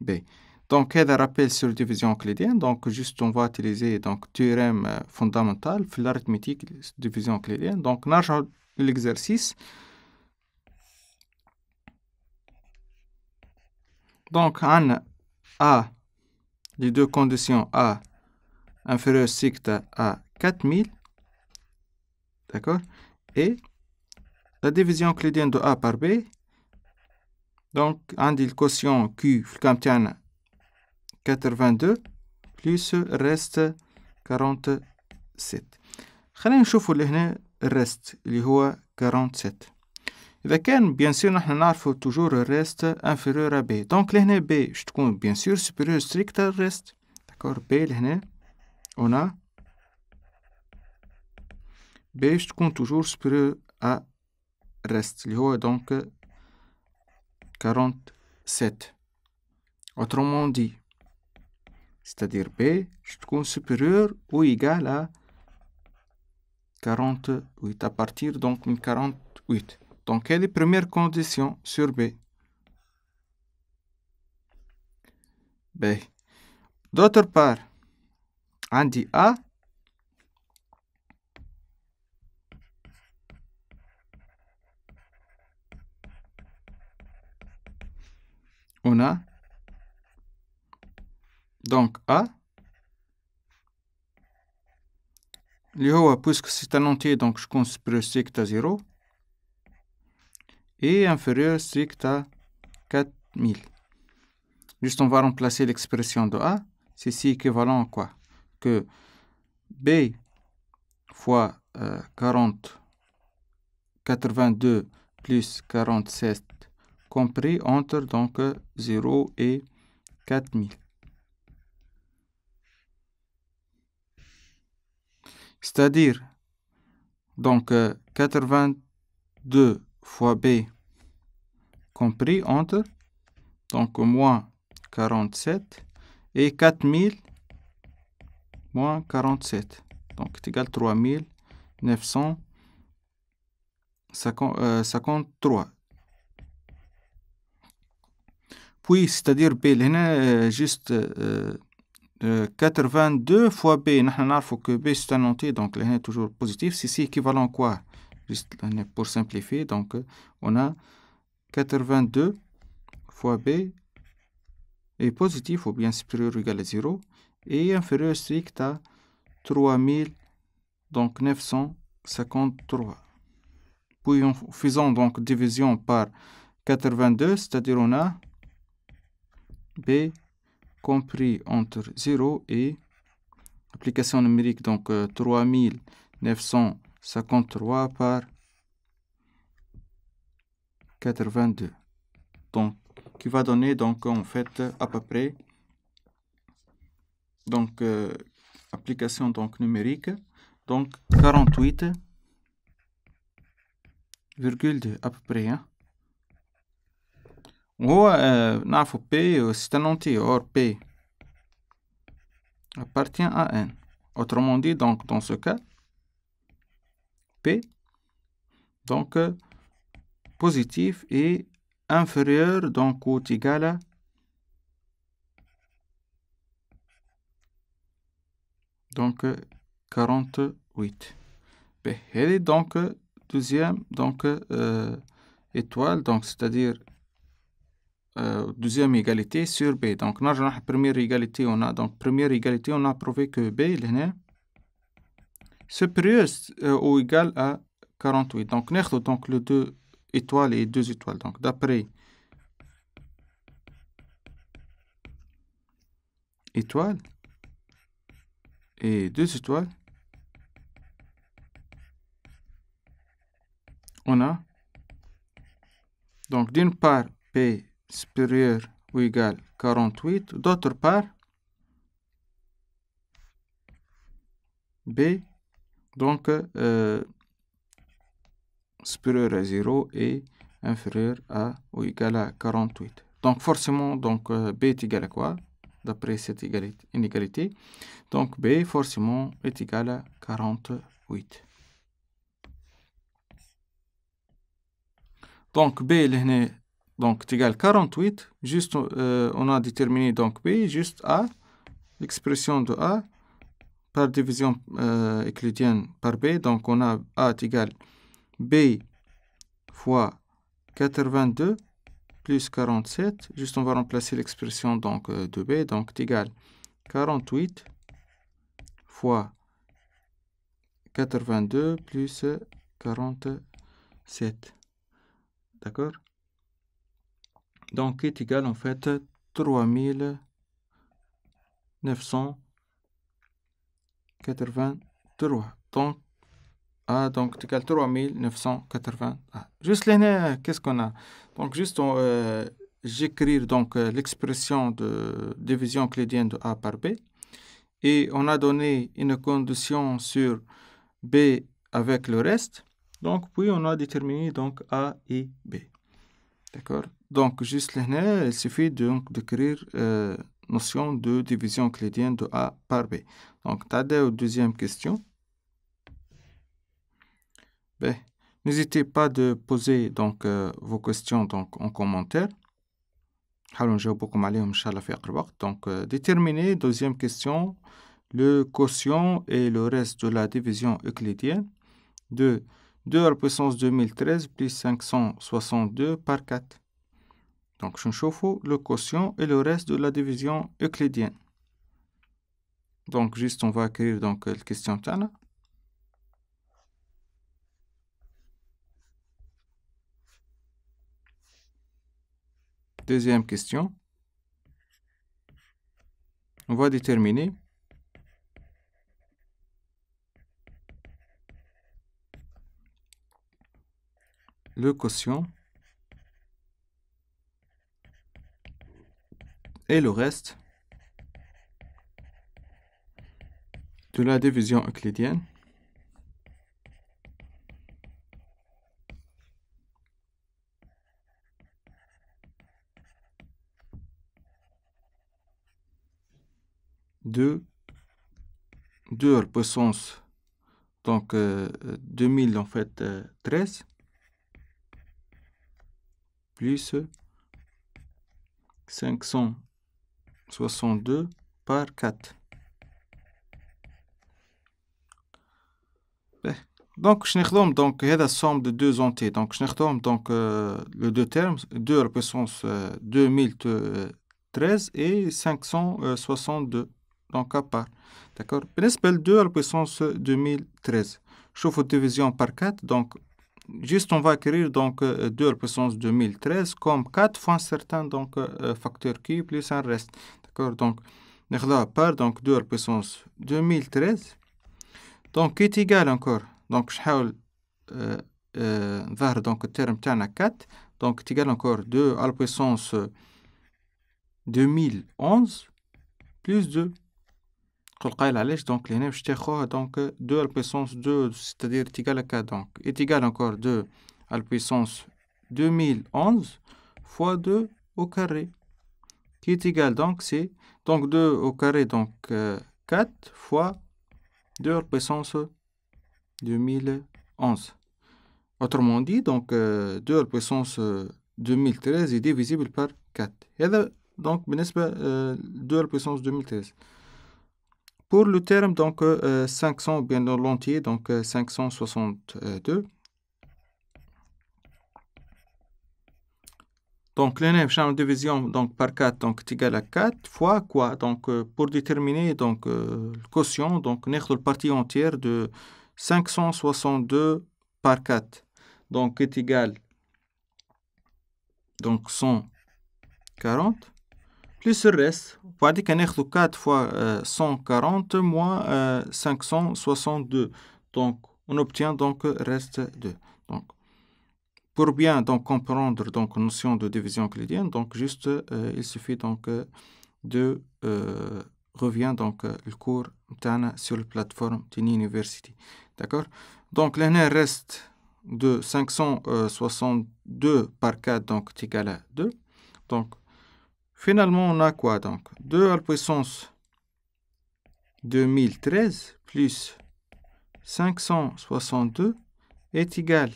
B. Donc, هذا rappel sur division euclidienne. Donc, juste on va utiliser donc théorème fondamental في l'arithmétique division euclidienne. Donc, نرجعوا l'exercice. Donc, on a les deux conditions A inférieure strict à 4000, d'accord, et la division euclidienne de A par B. Donc, عندي الكوسيون Q في الكام تاعنا 82 plus reste 47. خلينا نشوفوا اللي هنا الريست اللي هو 47. إذا كان bien sûr نحن نعرفوا toujours الريست inférieur à B. Donc لهنا B باش تكون bien sûr supérieur strict à الريست. d'accord. B لهنا on a B باش تكون toujours supérieur à reste اللي هو donc 47. Autrement dit, c'est-à-dire B باش تكون supérieur ou égal à 48 à partir donc من 48. Donc elle est première condition sur B. B. D'autre part, عندي A on a donc A اللي هو puisque c'est un entier donc je compte supérieur strict à 0 et inférieur strict à 4000. Juste on va remplacer l'expression de A. C'est ici équivalent à quoi? Que B fois 82 plus 47 compris entre donc 0 et 4000. C'est-à-dire, donc 82 fois B compris entre donc moins 47 et 4000 moins 47. Donc c'est égal à 3953. Puis, c'est-à-dire B, là, juste 82 fois B, nous savons que B c'est un entier, donc là, toujours positif. C'est équivalent à quoi? Juste pour simplifier, donc on a 82 fois B est positif ou bien supérieur ou égal à 0 et inférieur strict à 3953. Puis en faisant donc division par 82, c'est-à-dire on a B compris entre 0 et application numérique, donc 3953 par 82. Donc, qui va donner donc en fait à peu près donc application donc numérique, donc 48,2 à peu près. Hein. نعرفوا P c'est un entier, or P appartient à N. Autrement dit, donc dans ce cas, P donc positif et inférieur donc ou égal à donc 48. B. Elle est donc deuxième donc étoile, donc c'est-à-dire deuxième égalité sur B. Donc, la première égalité, on a prouvé que B est supérieur ou égal à 48. Donc, nous avons donc les deux étoiles et deux étoiles. Donc, d'après étoile et deux étoiles, on a donc d'une part P supérieur ou égal à 48, d'autre part B donc supérieur à 0 et inférieur à ou égal à 48. Donc forcément donc B est égal à quoi? D'après cette inégalité. Donc B forcément est égal à 48. Donc B est donc égal à 48. Juste on a déterminé donc B juste A, l'expression de A par division euclidienne par B. Donc on a A est égal à B fois 82 plus 47. Juste on va remplacer l'expression donc de B. Donc est égal 48 fois 82 plus 47. D'accord? Donc, est égal en fait 3983. Donc, est égal 3980. Juste là, qu'est-ce qu'on a? Donc, juste j'écrire donc l'expression de division euclidienne de A par B. Et on a donné une condition sur B avec le reste. Donc, puis on a déterminé donc A et B. D'accord? Donc, juste là, il suffit donc d'écrire notion de division euclidienne de A par B. Donc, t'as la deuxième question. Ben, n'hésitez pas de poser donc vos questions donc en commentaire. Donc, déterminer, deuxième question, le quotient et le reste de la division euclidienne de 2 à la puissance 2013 plus 562 par 4. Donc, je chauffe le quotient et le reste de la division euclidienne. Donc, juste, on va écrire donc la question tana. Deuxième question. On va déterminer le quotient et le reste de la division euclidienne de 2 à la puissance donc 2000 en fait 13 plus 562 par 4. Donc, je n'ai donc la somme de deux entiers. Donc, je n'ai donc les deux termes, 2 à la puissance 2013 et 562. Donc, à part. D'accord? بالنسبة 2 à la puissance 2013. Je fais division par 4. Donc, juste on va écrire donc 2 à la puissance 2013 comme 4 fois un certain donc, facteur Q plus un reste. D'accord? Donc, on part donc 2 à la puissance 2013. Donc, qui est égal encore? Donc, je vais donc le terme تاعنا 4. Donc, est égal encore 2 à la puissance 2011 plus 2. Donc, les neuf, donc 2 à la puissance 2, c'est-à-dire est égal à 4. Donc, est égal encore 2 à la puissance 2011 fois 2 au carré. Qui est égal, donc, c'est donc 2 au carré, donc 4 fois 2 à la puissance 2011. Autrement dit, donc 2 à la puissance 2013 est divisible par 4. Et donc, 2 à la puissance 2013. Pour le terme, donc 500, bien dans l'entier, donc 562. Donc, la division donc, par 4 donc, est égal à 4 fois quoi? Donc, pour déterminer donc, le quotient, donc, on a le partie entière de 562 par 4. Donc, est égal donc 140 plus le reste. On va dire qu'on a 4 fois 140 moins 562. Donc, on obtient donc reste 2. Donc, pour bien donc, comprendre donc, la notion de division euclidienne, donc juste il suffit donc de revient donc le cours sur la plateforme Tini University. D'accord? Donc, l'année reste de 562 par 4, donc est égal à 2. Donc, finalement, on a quoi donc? 2 à la puissance 2013 plus 562 est égal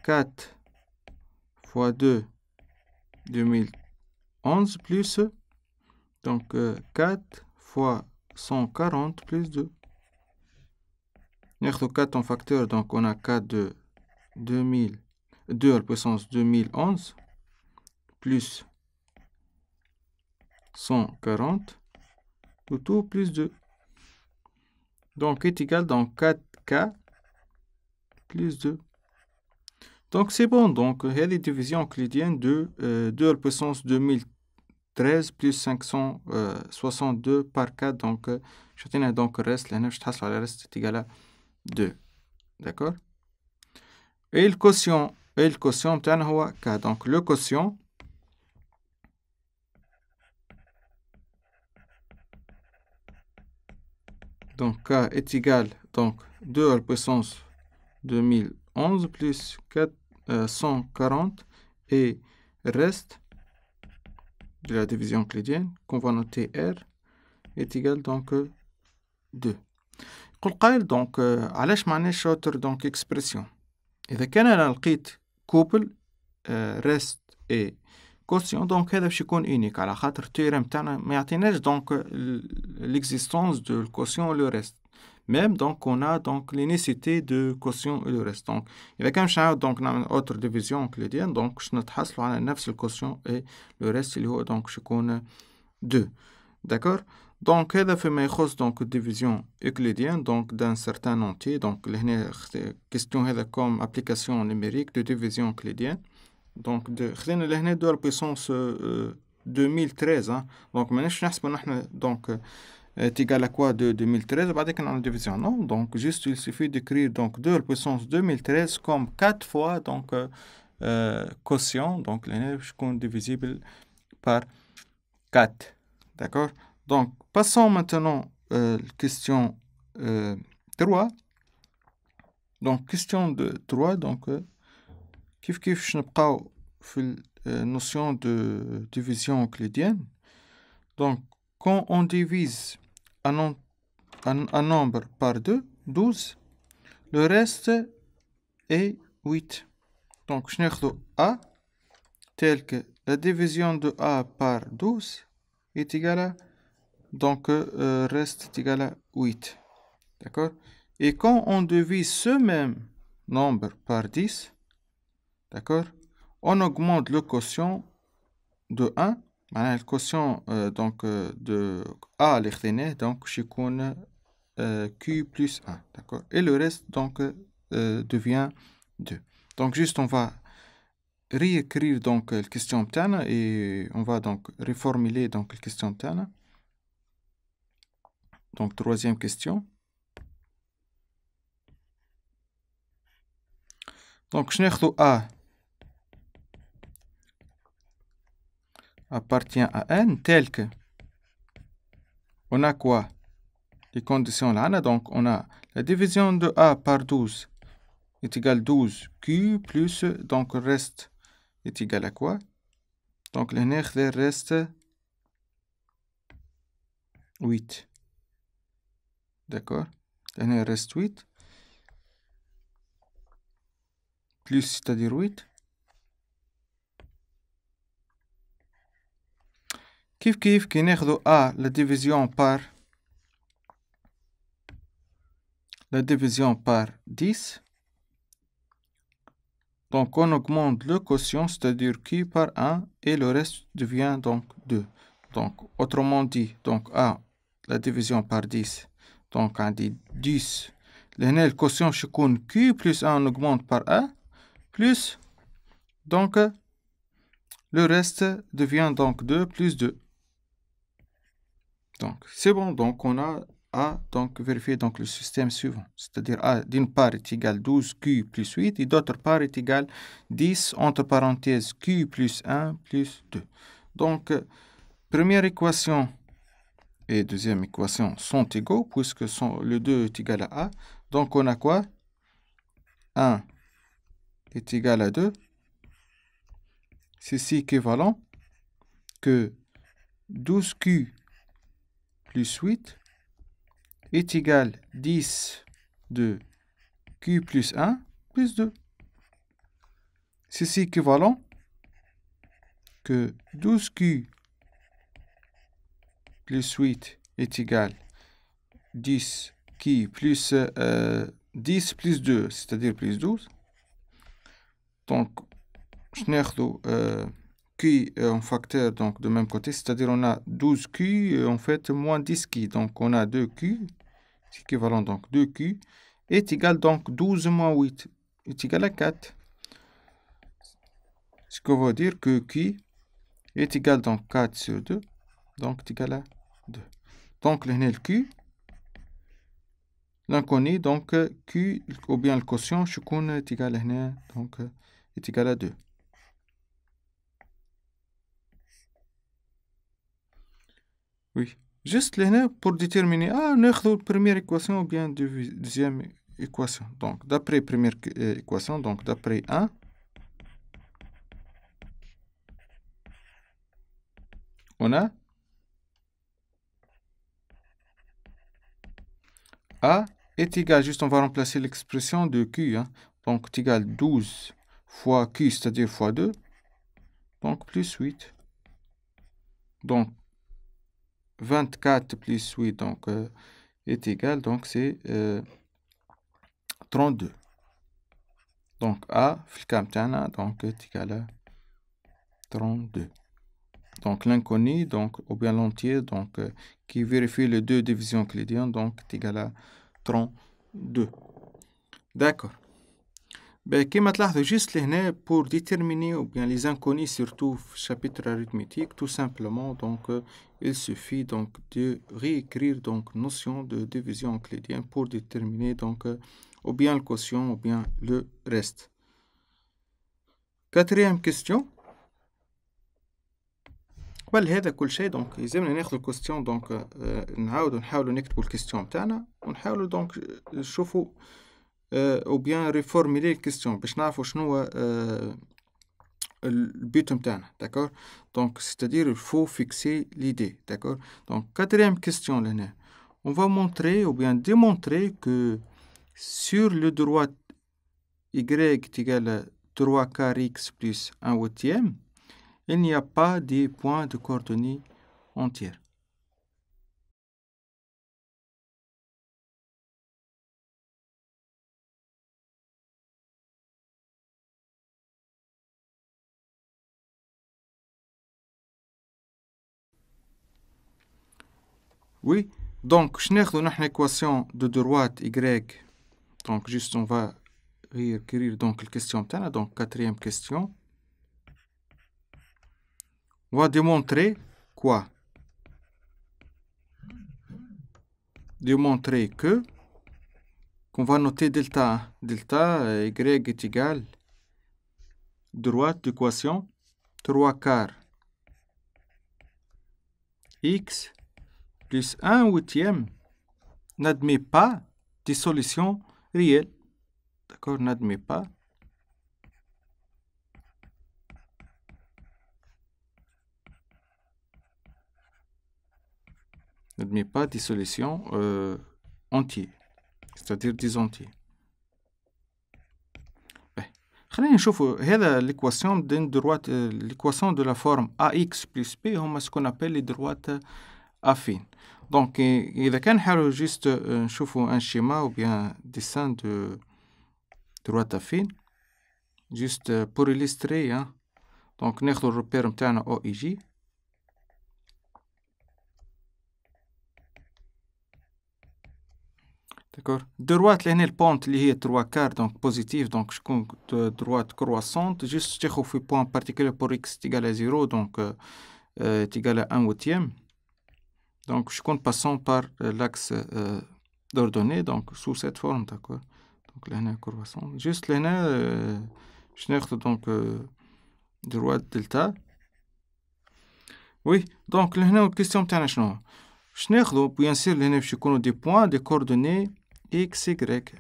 4 fois 2 2011 plus donc 4 fois 140 plus 2. On a 4 en facteur, donc on a 4 de 2000, 2 à la puissance 2011 plus 140 Le tout plus 2. Donc, est égal donc 4K plus 2. Donc, c'est bon. Donc, il y a les divisions euclidiennes de 2 à la puissance 2013 plus 562 par 4. Donc, je tiens donc le reste. Le reste est égal à 2. D'accord? Et le quotient, c'est K. Donc, le quotient, donc K est égal donc 2 à la puissance 2011 plus 140 et reste de la division euclidienne qu'on va noter R est égal donc 2. Donc علاش معناش شاطر donc expression إذا كان أنا لقيت couple reste et quotient donc هذا باش يكون unique على خاطر التيرم تاعنا ما يعطيناش donc l'existence de le quotient et le reste. Même donc on a donc l'unicité de quotient et le reste. Donc إذا كان باش نعاود donc نعمل autre division euclidienne donc باش نتحصلوا على نفس الquotient et le reste اللي هو donc باش يكون 2. D'accord? Donc هذا فيما يخص donc division euclidienne donc d'un certain entier. Donc هنا question هذا comme application numérique de division euclidienne. Donc خذينا لهنا 2 à la puissance 2013 hein. Donc ماناش نحسبوا نحن donc est égal à quoi de 2013 وبعدين on a la division. Non, donc juste il suffit d'écrire donc 2 à la puissance 2013 comme 4 fois donc quotient. Donc l'année est divisible par 4. D'accord? Donc passons maintenant à la question 3. Donc question de 3 donc كيف باش نبقاو في notion de division euclidienne. Donc quand on divise un nombre par 2, 12, le reste est 8. Donc je n'ai A tel que la division de A par 12 est égale à, donc reste est égal à 8. D'accord? Et quand on divise ce même nombre par 10, d'accord, on augmente le quotient de 1. Le quotient donc de A donc يكون Q plus 1, d'accord, et le reste donc devient 2. Donc juste on va réécrire donc la question تاعنا et on va donc reformuler donc la question تاعنا. Donc troisième question. Donc je n'ai A appartient à n tel que on a quoi? Les conditions là, donc on a la division de A par 12 est égal à 12 Q plus donc le reste est égal à quoi? Donc le nerf reste 8. D'accord? Le nerf reste 8 plus c'est-à-dire 8. كيف كي ناخذ A la division par 10. Donc on augmente le quotient, c'est-à-dire Q par 1 et le reste devient donc 2. Donc autrement dit, donc A la division par 10. Donc on dit 10. Le quotient يكون Q plus 1 on augmente par 1 plus donc le reste devient donc 2 plus 2. Donc c'est bon, donc on a A, donc vérifier donc le système suivant, c'est-à-dire A d'une part est égal 12Q plus 8 et d'autre part est égal 10 entre parenthèses Q plus 1 plus 2. Donc première équation et deuxième équation sont égaux puisque le 2 est égal à A. Donc on a quoi? 1 est égal à 2. C'est si équivalent que 12Q plus 8 est égal 10 de Q plus 1 plus 2. C'est équivalent que 12Q plus 8 est égal 10 Q plus 10 plus 2, c'est-à-dire plus 12. Donc, je n'ai 12Q en facteur, donc de même côté, c'est-à-dire on a 12Q, en fait, moins 10Q. Donc on a 2Q, c'est équivalent donc 2Q, est égal donc 12 moins 8, est égal à 4. Ce qui veut dire que Q est égal donc 4 sur 2, donc est égal à 2. Donc le Q, l'inconnu, donc Q, ou bien le quotient, est égal à donc est égal à 2. Oui. Juste là, pour déterminer, on a la première équation ou bien deuxième équation. Donc, d'après première équation, donc d'après 1, on a A est égal, juste on va remplacer l'expression de Q. Donc, est égal 12 fois Q, c'est-à-dire fois 2. Donc, plus 8. Donc, 24 plus 8 donc, est égal, donc c'est 32. Donc, A, donc, est égal à 32. Donc, l'inconnu, donc, ou bien l'entier, donc, qui vérifie les deux divisions euclidiennes, donc, est égal à 32. D'accord. Ben, comme tu juste pour déterminer ou bien les inconnus, surtout chapitre arithmétique, tout simplement, donc, il suffit donc de réécrire donc notion de division euclidienne pour déterminer donc ou bien le quotient ou bien le reste. Quatrième question. قبل هذا كل شيء دونك يلزمنا ناخذ الكوستيون دونك نحاولوا نكتبوا الكوستيون تاعنا ونحاولوا دونك نشوفوا او بيان ريفورميلي الكوستيون باش نعرفوا شنو هو البيت نتاعنا داكور دونك c'est-à-dire il faut fixer l'idée d'accord donc quatrième question لهنا on va montrer ou bien démontrer que sur le droite y est égal à 3 quart x plus 1 huitième il n'y a pas de points de coordonnées entières. Oui, donc, je n'ai une équation de droite y. Donc, juste, on va réécrire donc la question. Donc, quatrième question. On va démontrer quoi? Démontrer que qu'on va noter delta. Delta y est égal droite d'équation 3 quarts x plus 1 huitième n'admet pas des solutions réelles. D'accord, n'admet pas. N'admet pas des solutions entières, c'est-à-dire des entiers. خلينا نشوفوا هذا l'équation d'une droite l'équation de la forme ax plus b هما ce qu'on appelle les droites affines. Donc إذا كان نحاولوا juste نشوفوا un schéma ou bien dessin de droite affine juste pour illustrer donc ناخذ الربير نتاعنا او اي جي D'accord. Droite, là, le point, qui est 3 quarts, donc positif, donc je compte droite croissante. Juste, je trouve un point particulier pour x est égal à 0, donc est égal à 1 huitième. Donc, je compte passant par l'axe d'ordonnée, donc sous cette forme, d'accord. Donc, là, croissante. Juste, là, je n'ai donc droite delta. Oui, donc, là, la question est je n'ai bien sûr, là, je connais des points, des coordonnées. X, Y.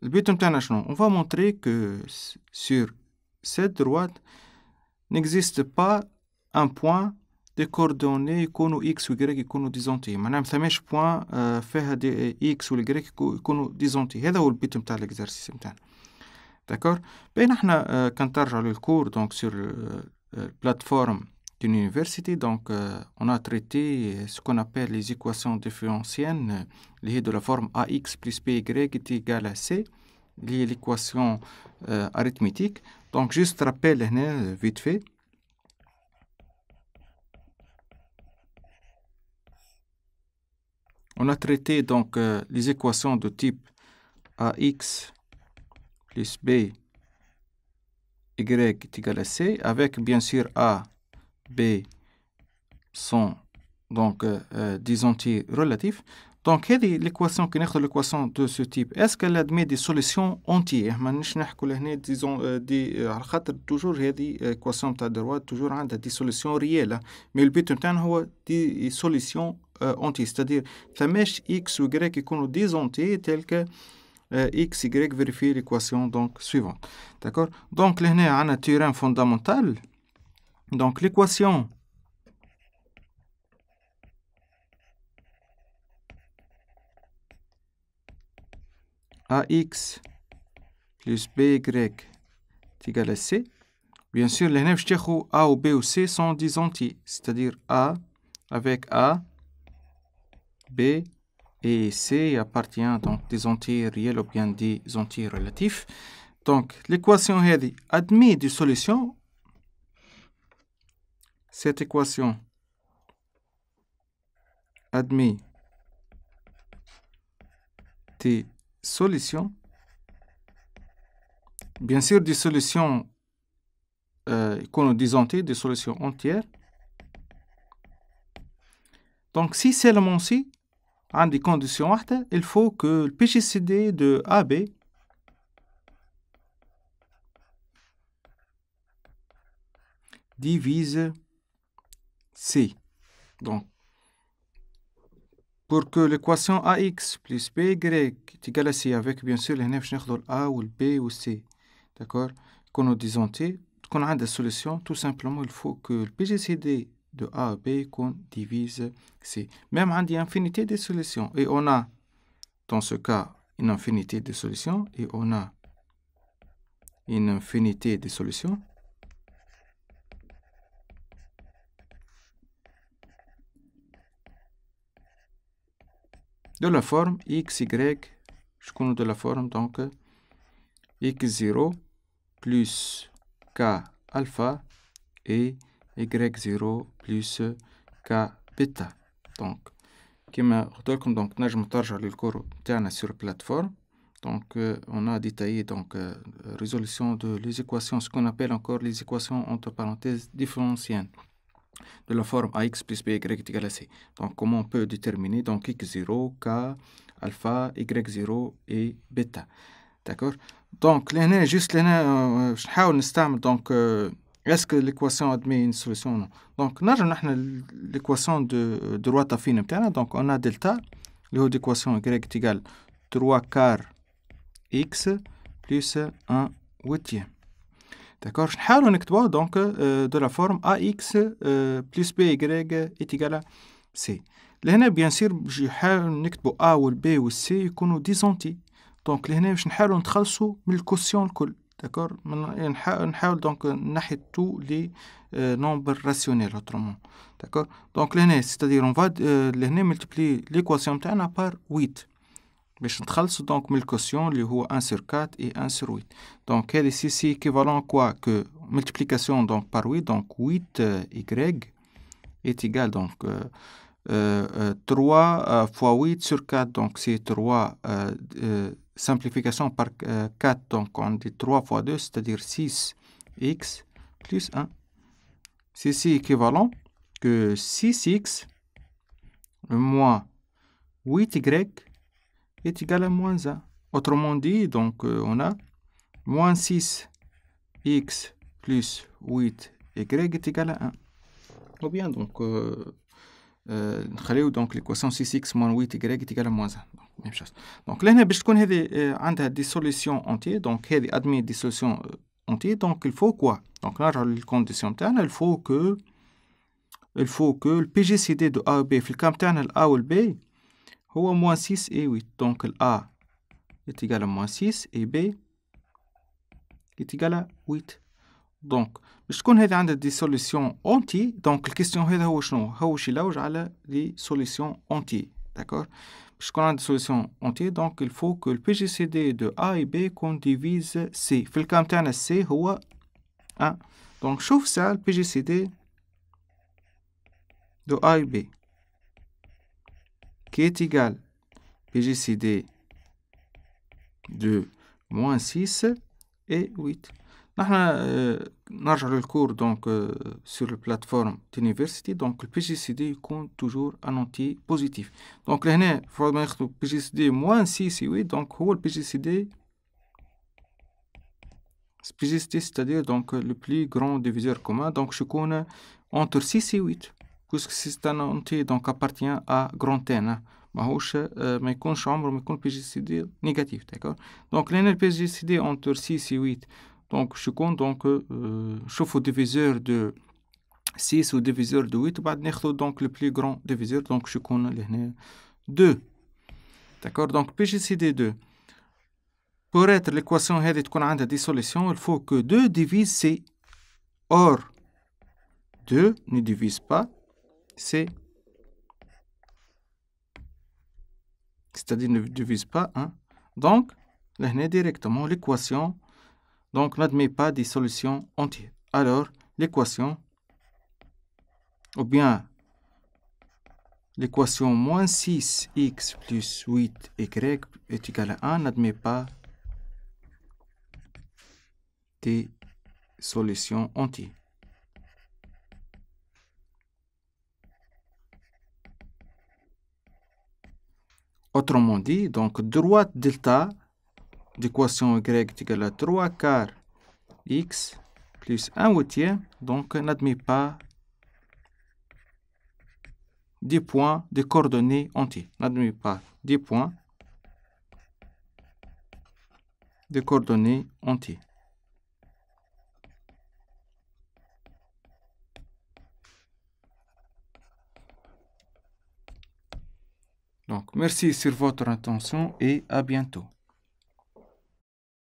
Le but international, on va montrer que sur cette droite n'existe pas un point de coordonnées يكونوا X و Y يكونوا ديزونتي معناها مثماش point فيها دي X و Y يكونوا ديزونتي هذا هو البيت نتاع l'exercice نتاعنا داكور بين احنا كان ترجعوا للكور donc sur plateforme d'une université donc on a traité ce qu'on appelle les équations différentielles de la forme ax plus by est égal à c l'équation arithmétique donc juste rappel vite fait on a traité donc les équations de type AX plus B Y est égal à C, avec bien sûr A, B sont donc des entiers relatifs. Donc هذه l'équation qui ناخذ l'équation de ce type, est-ce qu'elle admet des solutions entières؟ مانيش نحكوا لهنا دي على خاطر توجور هذه équation تاع droite توجور عندها دي solutions réelles, mais البيت نتاعنا هو دي solutions entières, c'est-à-dire ثماش x و y يكونوا des entiers tels que x, y vérifier l'équation donc suivante. D'accord? Donc لهنا عندنا théorème fondamental. Donc l'équation AX plus BY est égal à C. Bien sûr, les A ou B ou C sont des entiers, c'est-à-dire A avec A, B et C appartient donc des entiers réels ou bien des entiers relatifs. Donc, l'équation admet des solutions. Cette équation admet des solutions. Bien sûr, des solutions qu'on des entiers, des solutions entières. Donc, si seulement si, en des conditions, il faut que le PGCD de AB divise C. Donc, pour que l'équation AX plus BY est égale à C, avec bien sûr les neuf le A ou le B ou C, d'accord, qu'on a des entiers, qu'on a des solutions, tout simplement, il faut que le PGCD de A à B qu'on divise C. Même on dit infinité de solutions. Et on a, dans ce cas, une infinité de solutions. Et on a une infinité de solutions. De la forme x, y, je connais de la forme donc x0 plus k alpha et y0 plus k bêta. Donc, كما قلت لكم donc نجم ترجع للكور تاعنا sur plateforme. Donc, on a détaillé donc résolution de les équations, ce qu'on appelle encore les équations entre parenthèses différentielles de la forme ax plus by est égal à c. Donc, comment on peut déterminer donc x0, k, alpha, y0 et bêta. D'accord? Donc, là, juste là, je vais نستعمل donc est-ce que l'équation admet une solution ou non? Donc, نرجع l'équation de droite affine بتاعنا. Donc, on a delta, l'équation y est égale 3 quart x plus 1 huitième. D'accord? Je vais نكتبوها donc de la forme ax plus by est égal à c. لهنا bien sûr je نحاول نكتبو a و b و c يكونوا des entiers. Donc لهنا باش نحاولوا نتخلصوا من الكوسيون الكل. D'accord? نحاول donc نحي tous les nombres rationnels autrement. D'accord? Donc لهنا c'est-à-dire on va لهنا multiplier l'équation تاعنا par 8. باش نتخلصوا donc من الكوسيون اللي هو 1 sur 4 et 1 sur 8. Donc هذه c'est équivalent quoi que multiplication donc par 8, donc 8 y est égal donc 3 fois 8 sur 4, donc c'est 3 simplification par 4, donc on dit 3 fois 2, c'est-à-dire 6x plus 1. C'est équivalent que 6x moins 8y est égal à moins 1. Autrement dit, donc on a moins 6x plus 8y est égal à 1. Ou bien donc donc l'équation 6x moins 8y est égal à moins 1. Donc, même chose. Donc là, باش تكون هذه عندها des solutions entières, donc هذه admet des solutions entières, donc il faut quoi? Donc نرجع للcondition تاعنا, il faut que le PGCD de A ou B في الكام تاعنا A ou B هو moins 6 et 8. Donc A est égal à moins 6 et B est égal à 8. Donc باش تكون هذه عندها des solutions entières, donc الكيستيون هذا هو شنو؟ هو شي يلوج على les solutions entières. D'accord? باش تكون عندها des solutions entières, donc il faut que le PGCD de A et B qu'on divise C. في الكام تاعنا C هو 1. Donc شوف ça le PGCD de A et B. qui est égal PGCD de moins 6 et 8. نرجع للكور donc sur la plateforme d'université donc le PGCD يكون toujours un entier positif. Donc لهنا فور ما ناخذ PGCD moins 6 et 8 donc هو le PGCD c'est-à-dire donc le plus grand diviseur commun donc je connais entre 6 et 8 puisque c'est un entier donc appartient à grand N. ماهوش ما يكونش عمره ما يكون PGCD négatif, d'accord. Donc لهنا le PGCD entre 6 et 8 donc je compte donc شوفوا diviseur de 6 ou diviseur de 8 وبعد ناخذ donc le plus grand diviseur donc je compte لهنا 2, d'accord. Donc PGCD 2 pour être l'équation هذه تكون عندها des solutions il faut que 2 divise C. Or 2 ne divise pas C, c'est-à-dire ne divise pas 1. Donc là directement l'équation donc n'admet pas des solutions entières. Alors l'équation ou bien l'équation moins 6x plus 8y est égale à 1 n'admet pas des solutions entières. Autrement dit, donc droite delta d'équation y est égale à 3 quarts x plus 1 huitième, donc n'admet pas des points de coordonnées entiers. N'admet pas des points de coordonnées entiers. Donc, merci sur votre attention et à bientôt.